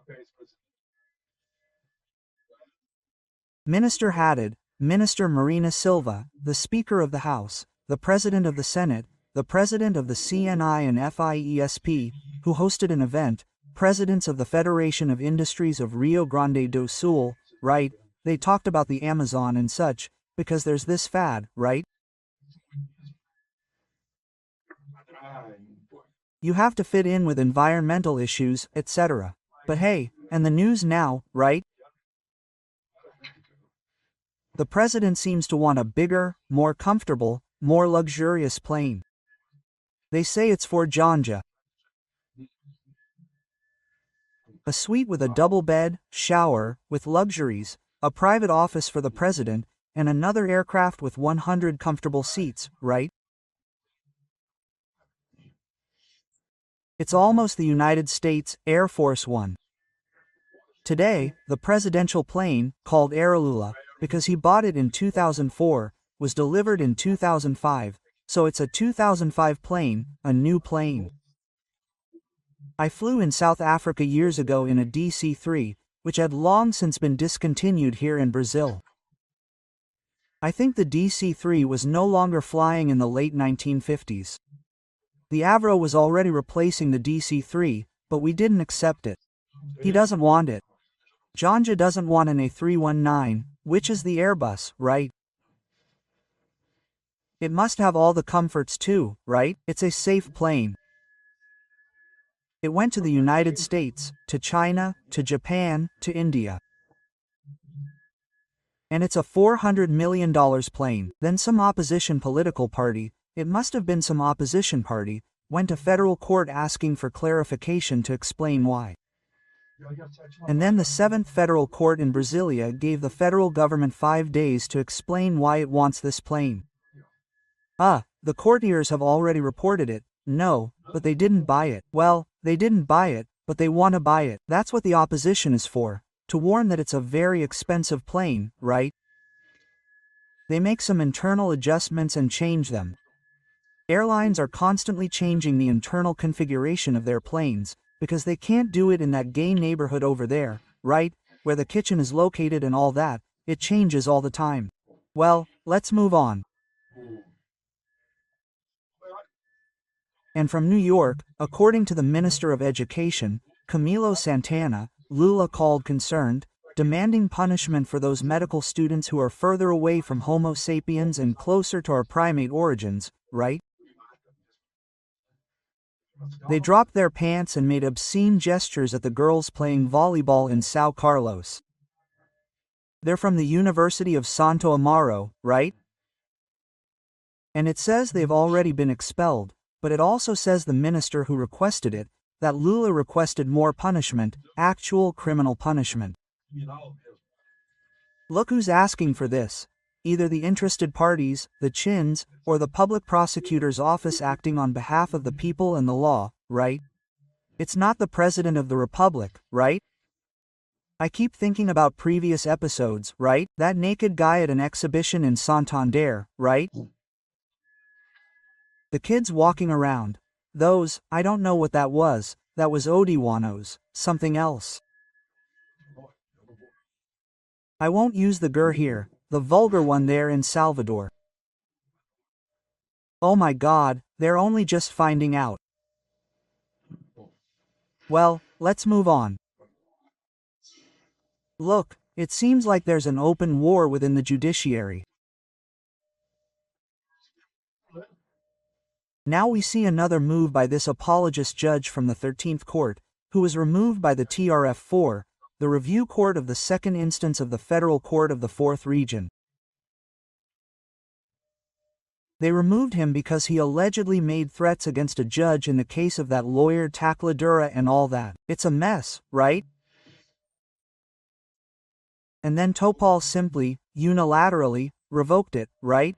Minister Haddad, Minister Marina Silva, the Speaker of the House, the President of the Senate, the President of the CNI and FIESP, who hosted an event, Presidents of the Federation of Industries of Rio Grande do Sul, right? They talked about the Amazon and such, because there's this fad, right? You have to fit in with environmental issues, etc. But hey, and the news now, right? The president seems to want a bigger, more comfortable, more luxurious plane. They say it's for Janja. A suite with a double bed, shower, with luxuries, a private office for the president, and another aircraft with 100 comfortable seats, right? It's almost the United States Air Force One. Today, the presidential plane, called Aerolula, because he bought it in 2004, was delivered in 2005, so it's a 2005 plane, a new plane. I flew in South Africa years ago in a DC-3, which had long since been discontinued here in Brazil. I think the DC-3 was no longer flying in the late 1950s. The Avro was already replacing the DC-3, but we didn't accept it. He doesn't want it. Janja doesn't want an A319, which is the Airbus, right? It must have all the comforts too, right? It's a safe plane. It went to the United States, to China, to Japan, to India. And it's a $400 million plane. Then some opposition political party, it must have been some opposition party, went to federal court asking for clarification to explain why. And then the 7th Federal Court in Brasilia gave the federal government 5 days to explain why it wants this plane. The courtiers have already reported it. No, but they didn't buy it. Well, they didn't buy it, but they want to buy it. That's what the opposition is for, to warn that it's a very expensive plane, right? They make some internal adjustments and change them. Airlines are constantly changing the internal configuration of their planes, because they can't do it in that gay neighborhood over there, right, where the kitchen is located and all that. It changes all the time. Well, let's move on. And from New York, according to the Minister of Education, Camilo Santana, Lula called concerned, demanding punishment for those medical students who are further away from Homo sapiens and closer to our primate origins, right? They dropped their pants and made obscene gestures at the girls playing volleyball in São Carlos. They're from the University of Santo Amaro, right? And it says they've already been expelled, but it also says the minister who requested it, that Lula requested more punishment, actual criminal punishment. Look who's asking for this. Either the interested parties, the chins, or the public prosecutor's office acting on behalf of the people and the law, right? It's not the President of the Republic, right? I keep thinking about previous episodes, right? That naked guy at an exhibition in Santander, right? The kids walking around. Those, I don't know what that was Odiwanos, something else. I won't use the gur here, the vulgar one there in Salvador. Oh my God, they're only just finding out. Well, let's move on. Look, it seems like there's an open war within the judiciary. Now we see another move by this apologist judge from the 13th Court, who was removed by the TRF4, the review court of the second instance of the Federal Court of the 4th Region. They removed him because he allegedly made threats against a judge in the case of that lawyer Tacladura and all that. It's a mess, right? And then Topal simply, unilaterally, revoked it, right?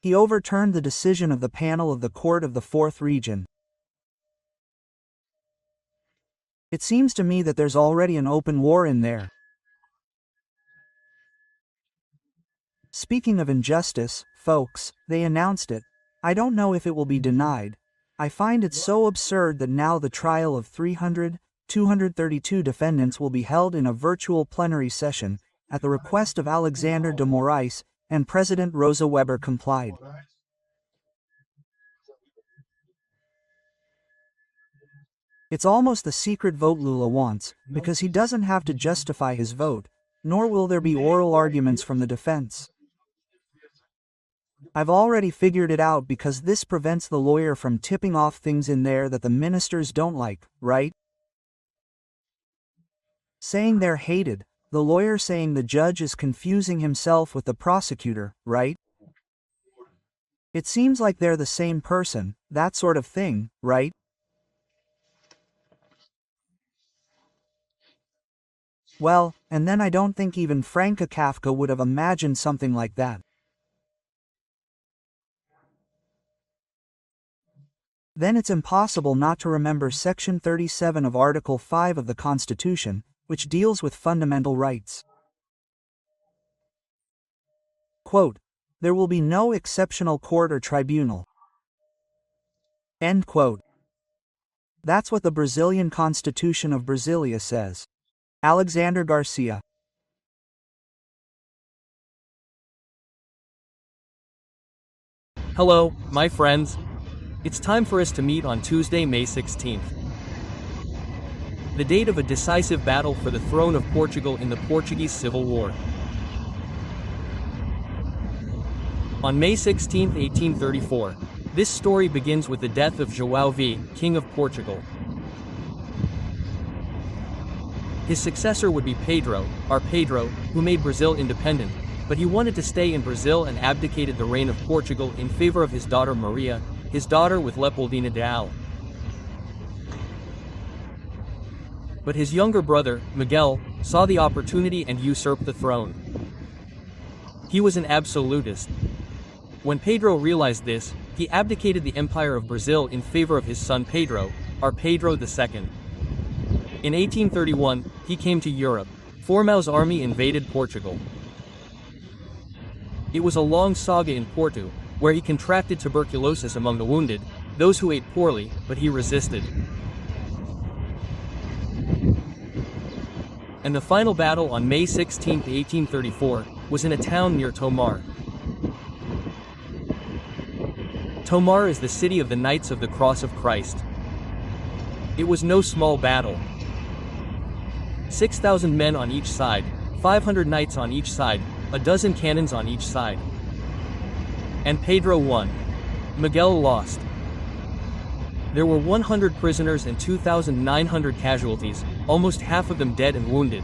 He overturned the decision of the panel of the Court of the 4th Region. It seems to me that there's already an open war in there. Speaking of injustice, folks, they announced it. I don't know if it will be denied. I find it so absurd that now the trial of 232 defendants will be held in a virtual plenary session, at the request of Alexander de Moraes, and President Rosa Weber complied. It's almost the secret vote Lula wants, because he doesn't have to justify his vote, nor will there be oral arguments from the defense. I've already figured it out because this prevents the lawyer from tipping off things in there that the ministers don't like, right? Saying they're hated, the lawyer saying the judge is confusing himself with the prosecutor, right? It seems like they're the same person, that sort of thing, right? Well, and then I don't think even Franka Kafka would have imagined something like that. Then it's impossible not to remember Section 37 of Article 5 of the Constitution, which deals with fundamental rights. Quote, "There will be no exceptional court or tribunal." End quote. That's what the Brazilian Constitution of Brasilia says. Alexander Garcia. Hello, my friends. It's time for us to meet on Tuesday, May 16th. The date of a decisive battle for the throne of Portugal in the Portuguese Civil War. On May 16, 1834, this story begins with the death of João V, King of Portugal. His successor would be Pedro, our Pedro, who made Brazil independent, but he wanted to stay in Brazil and abdicated the reign of Portugal in favor of his daughter Maria, his daughter with Leopoldina de Al. But his younger brother, Miguel, saw the opportunity and usurped the throne. He was an absolutist. When Pedro realized this, he abdicated the Empire of Brazil in favor of his son Pedro, our Pedro II. In 1831, he came to Europe. Formão's army invaded Portugal. It was a long saga in Porto, where he contracted tuberculosis among the wounded, those who ate poorly, but he resisted. And the final battle on May 16, 1834, was in a town near Tomar. Tomar is the city of the Knights of the Cross of Christ. It was no small battle. 6,000 men on each side, 500 knights on each side, a dozen cannons on each side. And Pedro won. Miguel lost. There were 100 prisoners and 2,900 casualties, almost half of them dead and wounded.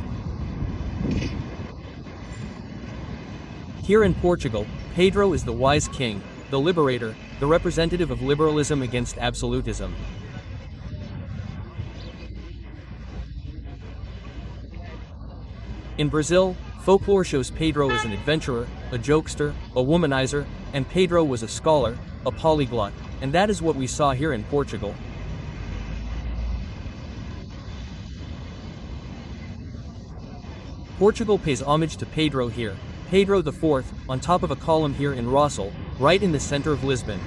Here in Portugal, Pedro is the wise king, the liberator, the representative of liberalism against absolutism. In Brazil, folklore shows Pedro as an adventurer, a jokester, a womanizer, and Pedro was a scholar, a polyglot, and that is what we saw here in Portugal. Portugal pays homage to Pedro here, Pedro IV, on top of a column here in Rossel, right in the center of Lisbon.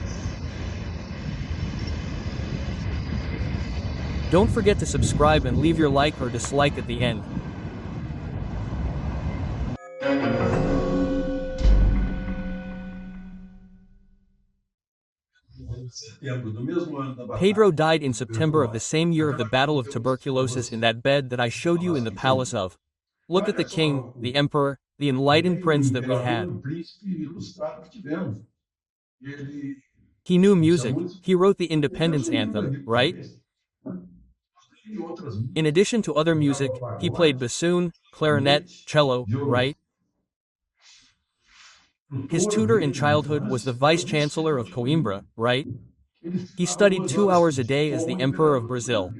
Don't forget to subscribe and leave your like or dislike at the end. Pedro died in September of the same year of the Battle of Tuberculosis in that bed that I showed you in the palace of. Look at the king, the emperor, the enlightened prince that we had. He knew music, he wrote the independence anthem, right? In addition to other music, he played bassoon, clarinet, cello, right? His tutor in childhood was the vice-chancellor of Coimbra, right? He studied 2 hours a day as the Emperor of Brazil.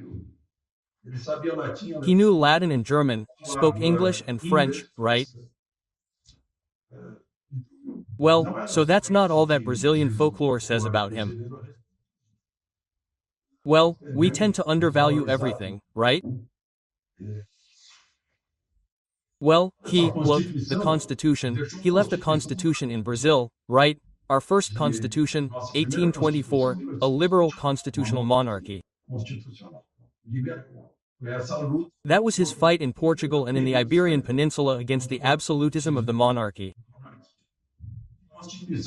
He knew Latin and German, spoke English and French, right? Well, so that's not all that Brazilian folklore says about him. Well, we tend to undervalue everything, right? Well, look, the Constitution, he left a constitution in Brazil, right? Our first constitution, 1824, a liberal constitutional monarchy. That was his fight in Portugal and in the Iberian Peninsula against the absolutism of the monarchy.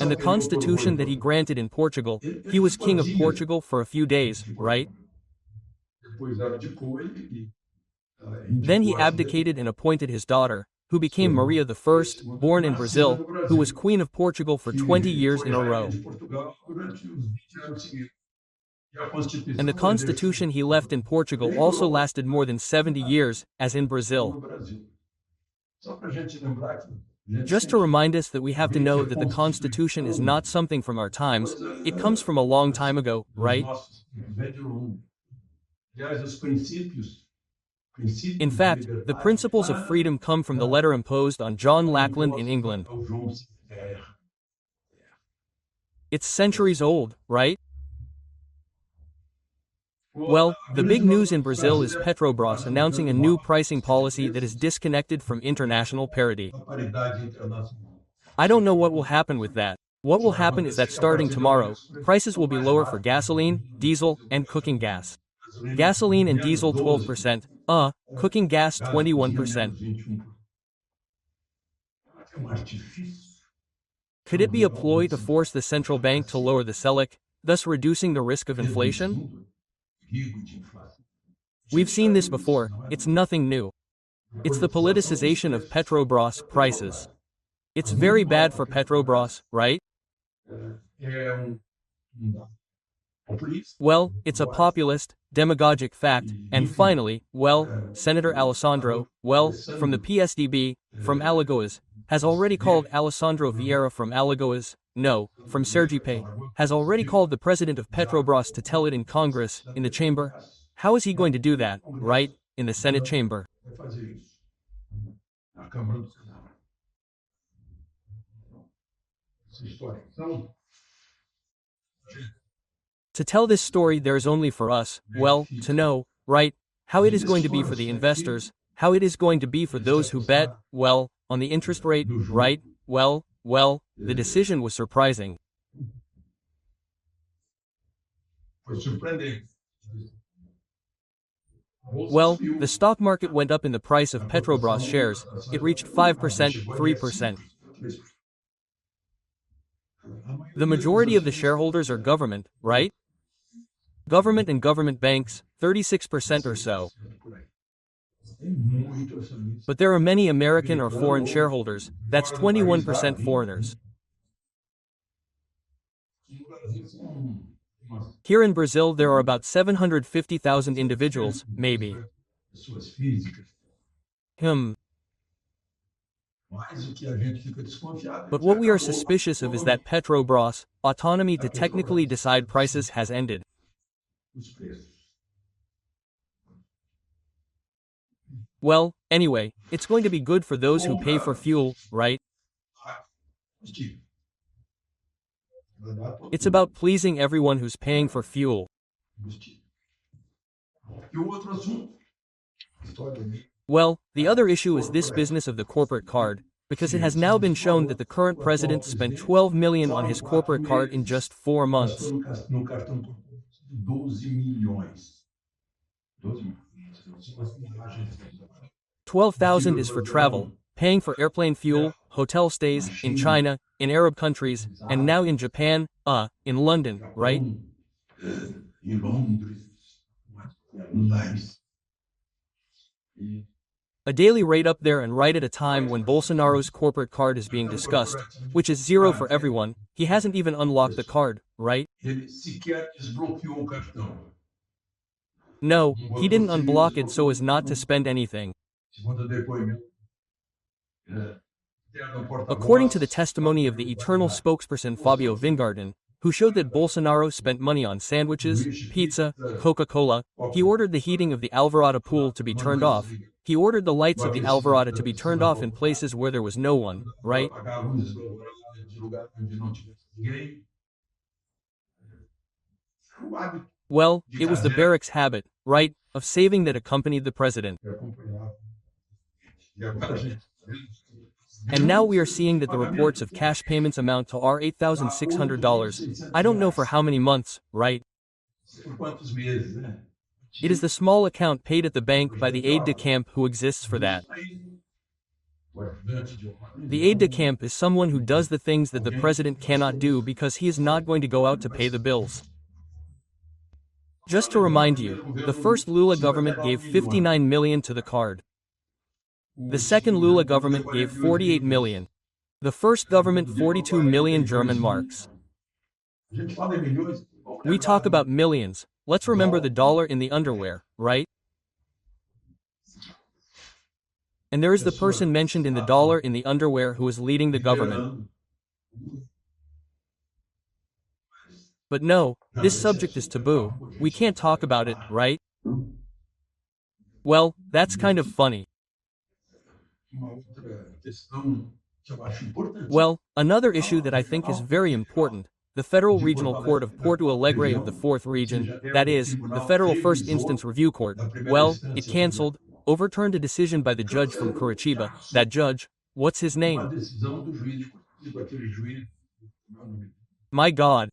And the constitution that he granted in Portugal, he was king of Portugal for a few days, right? Then he abdicated and appointed his daughter, who became Maria I, born in Brazil, who was Queen of Portugal for 20 years in a row. And the constitution he left in Portugal also lasted more than 70 years, as in Brazil. Just to remind us that we have to know that the Constitution is not something from our times, it comes from a long time ago, right? In fact, the principles of freedom come from the letter imposed on John Lackland in England. It's centuries old, right? Well, the big news in Brazil is Petrobras announcing a new pricing policy that is disconnected from international parity. I don't know what will happen with that. What will happen is that starting tomorrow, prices will be lower for gasoline, diesel, and cooking gas. Gasoline and diesel 12%, cooking gas 21%. Could it be a ploy to force the central bank to lower the Selic, thus reducing the risk of inflation? We've seen this before, it's nothing new. It's the politicization of Petrobras prices. It's very bad for Petrobras, right? Well, it's a populist, demagogic fact, and finally, well, Senator Alessandro, well, from the PSDB, from Alagoas, has already called Alessandro Vieira from Alagoas, no, from Sergipe, has already called the president of Petrobras to tell it in Congress, in the chamber. How is he going to do that, right, in the Senate chamber? To tell this story there is only for us, well, to know, right, how it is going to be for the investors, how it is going to be for those who bet, well, on the interest rate, right, well, the decision was surprising. Well, the stock market went up in the price of Petrobras shares, it reached 5%, 3%. The majority of the shareholders are government, right? Government and government banks, 36% or so. But there are many American or foreign shareholders, that's 21% foreigners. Here in Brazil there are about 750,000 individuals, maybe. But what we are suspicious of is that Petrobras' autonomy to technically decide prices has ended. Well, anyway, it's going to be good for those who pay for fuel, right? It's about pleasing everyone who's paying for fuel. Well, the other issue is this business of the corporate card, because it has now been shown that the current president spent 12 million on his corporate card in just 4 months. 12,000 is for travel, paying for airplane fuel, hotel stays, in China, in Arab countries, and now in Japan, in London, right? A daily rate up there and right at a time when Bolsonaro's corporate card is being discussed, which is zero for everyone, he hasn't even unlocked the card, right? No, he didn't unblock it so as not to spend anything. According to the testimony of the eternal spokesperson Fabio Vingarden, who showed that Bolsonaro spent money on sandwiches, pizza, Coca-Cola, he ordered the heating of the Alvorada pool to be turned off, he ordered the lights of the Alvorada to be turned off in places where there was no one, right? Well, it was the barracks habit, right, of saving that accompanied the president. And now we are seeing that the reports of cash payments amount to $8,600. I don't know for how many months, right? It is the small account paid at the bank by the aide-de-camp who exists for that. The aide-de-camp is someone who does the things that the president cannot do because he is not going to go out to pay the bills. Just to remind you, the first Lula government gave 59 million to the card. The second Lula government gave 48 million. The first government 42 million German marks. We talk about millions, let's remember the dollar in the underwear, right? And there is the person mentioned in the dollar in the underwear who is leading the government. But no, this subject is taboo, we can't talk about it, right? Well, that's kind of funny. Well, another issue that I think is very important, the Federal Regional Court of Porto Alegre of the 4th Region, that is, the Federal First Instance Review Court, well, it cancelled, overturned a decision by the judge from Curitiba, that judge, what's his name? My God.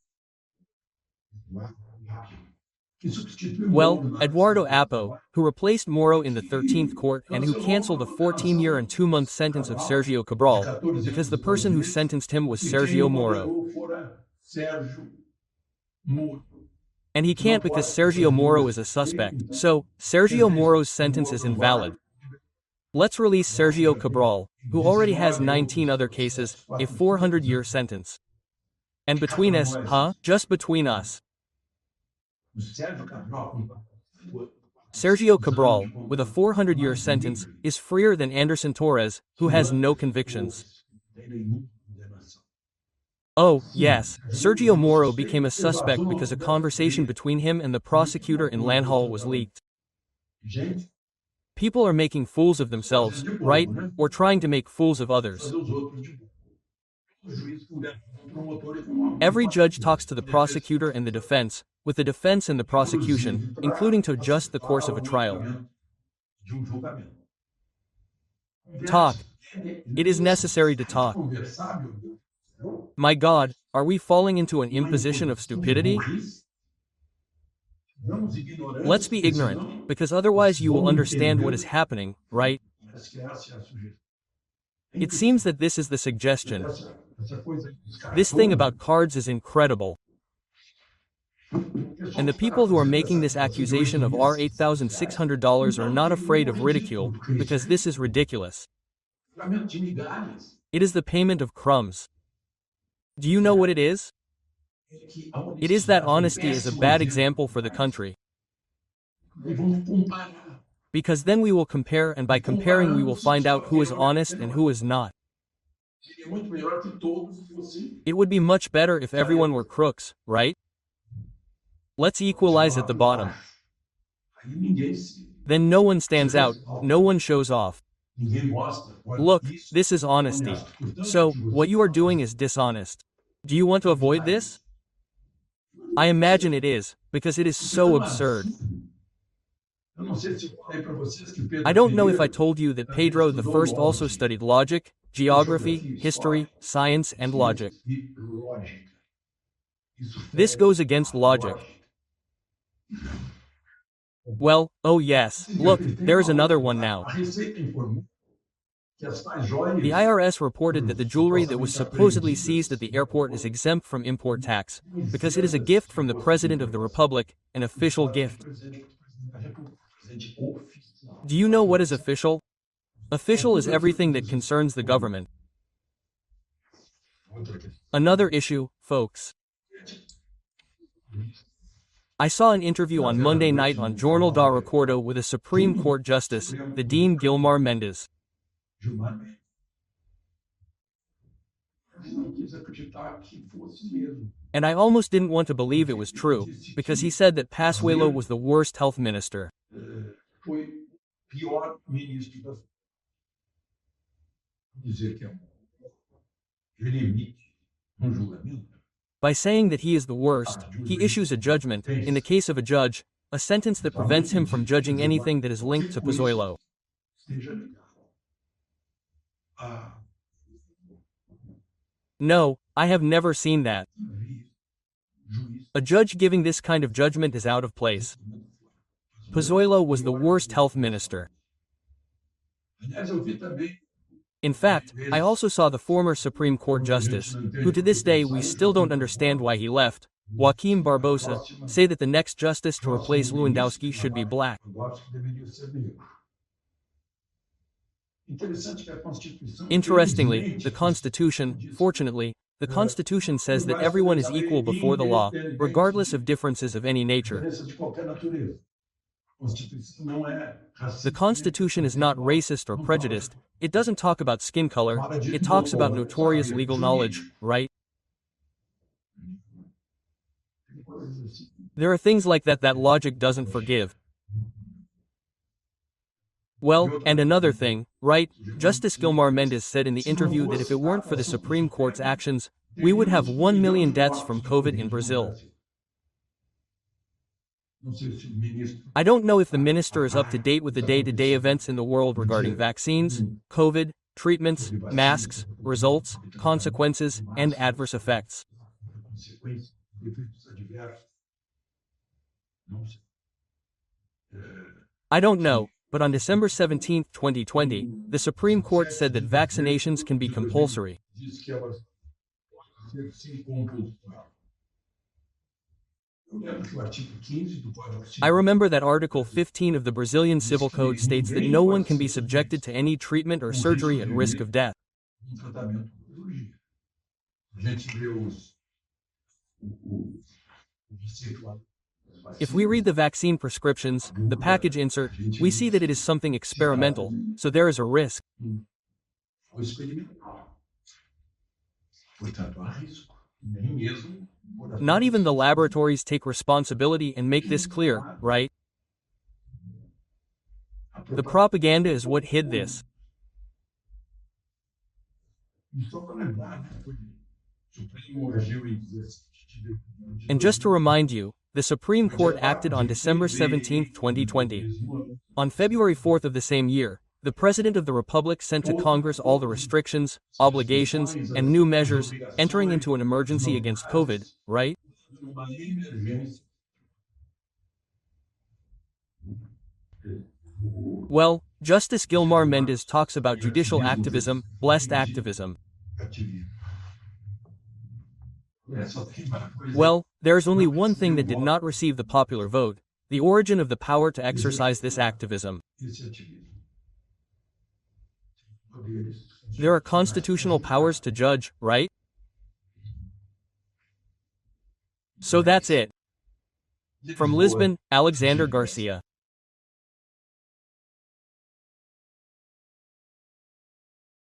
que substituiu Well, Moro na Eduardo Assembleia Apo, who replaced Moro in the 13th Court and who canceled a 14-year and 2-month sentence of Sergio Cabral, because the person who sentenced him was e quem Sergio o Moro. condenou fora Sérgio Moro. And he can't because Sergio Moro is a suspect, so Sergio Moro's sentence is invalid. Let's release Sergio Cabral, who already has 19 other cases, a 400-year sentence. And between us, huh? Just between us. O Sérgio Cabral, Sergio Cabral, with a 400-year sentence, is freer than Anderson Torres, who has no convictions. Oh, yes, Sergio Moro became a suspect because a conversation between him and the prosecutor in Lanhall was leaked. gente, People are making fools of themselves, right? Or trying to make fools of others. fazer os outros de bobo. O juiz, o promotor e com Every judge talks to the prosecutor and the defense, with the defense and the prosecution, including to adjust the course of a trial. de julgamento. Talk. It is necessary to talk. Conversar, meu Deus. My God, are we falling into an imposition of stupidity? Vamos ignorantes, Let's be ignorant, because otherwise you will understand what is happening, right? Parece que essa é a sugestão. It seems that this is the suggestion. Essa coisa dos caras This thing about cards is incredible. And the people who are making this accusation of our $8,600 are not afraid of ridicule, because this is ridiculous. pagamento de migalhas. It is the payment of crumbs. Do you know what it is? It is that honesty is a bad example for the country. E vamos comparar. Because then we will compare, and by comparing we will find out who is honest and who is not. Seria muito melhor que todos fossem. It would be much better if everyone were crooks, right? Let's equalize at the bottom. Aí ninguém se. Then no one stands out, no one shows off. Ninguém mostra. Olha, Look, isso this is honesty. So, what you are doing is dishonest. Do you want to avoid this? I imagine it is, because it is so absurd. Eu não sei se eu falei para vocês que Pedro I don't know if I Pereira told you that Pedro the First also studied logic, geography, history, science, and logic. e lógica. Isso This goes against logic. Well, oh yes, look, there's another one now. A Receita informou que as tais joias The IRS reported that the jewelry that was supposedly seized at the airport is exempt from import tax, because it is a gift from the President of the Republic, an official gift. presidente da República, presidente oficial. Do you know what is official? Official is everything that concerns the government. Outra questão. Another issue, folks. I saw an interview on Monday night on Jornal da Recordo with a Supreme Court Justice, the Dean Gilmar Mendes. Gilmar Mendes. Eu não quis acreditar que fosse mesmo. And I almost didn't want to believe it was true, because he said that Pazuello was the worst health minister. Foi o pior ministro da. Dizer que é ele emite julgamento. By saying that he is the worst, he issues a judgment, in the case of a judge, a sentence that prevents him from judging anything that is linked to Pazuello. Esteja ligado. Ah, No, I have never seen that. juiz. A judge giving this kind of judgment is out of place. Pazuello was the worst health minister. Aliás, eu vi também In fact, I also saw the former Supreme Court Justice, who to this day we still don't understand why he left, Joaquim Barbosa, say that the next justice to replace Lewandowski should be black. eu acho que deveria ser negro. Interessante que a Constituição. Interestingly, the Constitution, fortunately, the Constitution says that everyone is equal before the law, regardless of differences of any nature. Diferença de qualquer natureza. A Constituição não é racista. The Constitution is not racist or prejudiced, it doesn't talk about skin color, it talks about notorious legal knowledge, right? Tem coisas assim. There are things like that that logic doesn't forgive. Well, and another thing, right? Justice Gilmar Mendes said in the interview that if it weren't for the Supreme Court's actions, we would have 1 million deaths from COVID in Brazil. Não sei se o ministro. I don't know if the minister is up to date with the day-to-day events in the world regarding vaccines, COVID, treatments, masks, results, consequences, and adverse effects. Consequências, efeitos adversos. Não sei. I don't know, but on December 17, 2020, the Supreme Court said that vaccinations can be compulsory. Diz que elas podem ser sem compulsão. Eu lembro que o artigo 15 do Código I Civil remember that Article 15 of the Brazilian Civil Code states that no one can be subjected to any treatment or surgery at risk of death. tratamento por cirurgia. A gente vê o receituário. If we read the vaccine prescriptions, the package insert, we see that it is something experimental, so there is a risk. Foi experimental. Portanto, há risco. Nem mesmo. Not even the laboratories take responsibility and make this clear, right? The propaganda is what hid this. E só para lembrar, né, foi o Supremo agiu em 17 de And just to remind you, the Supreme Court acted on December 17, 2020. On February 4th of the same year, the President of the Republic sent to Congress all the restrictions, obligations, and new measures, entering into an emergency against COVID, right? uma emergência. Well, Justice Gilmar Mendes talks about judicial activism, blessed activism. Ativismo. Só tem uma coisa. Well, there is only one thing that did not receive the popular vote: the origin of the power to exercise this activism. Esse ativismo. Poderes. There are constitutional powers to judge, right? So that's it. From Lisbon, Alexander Garcia.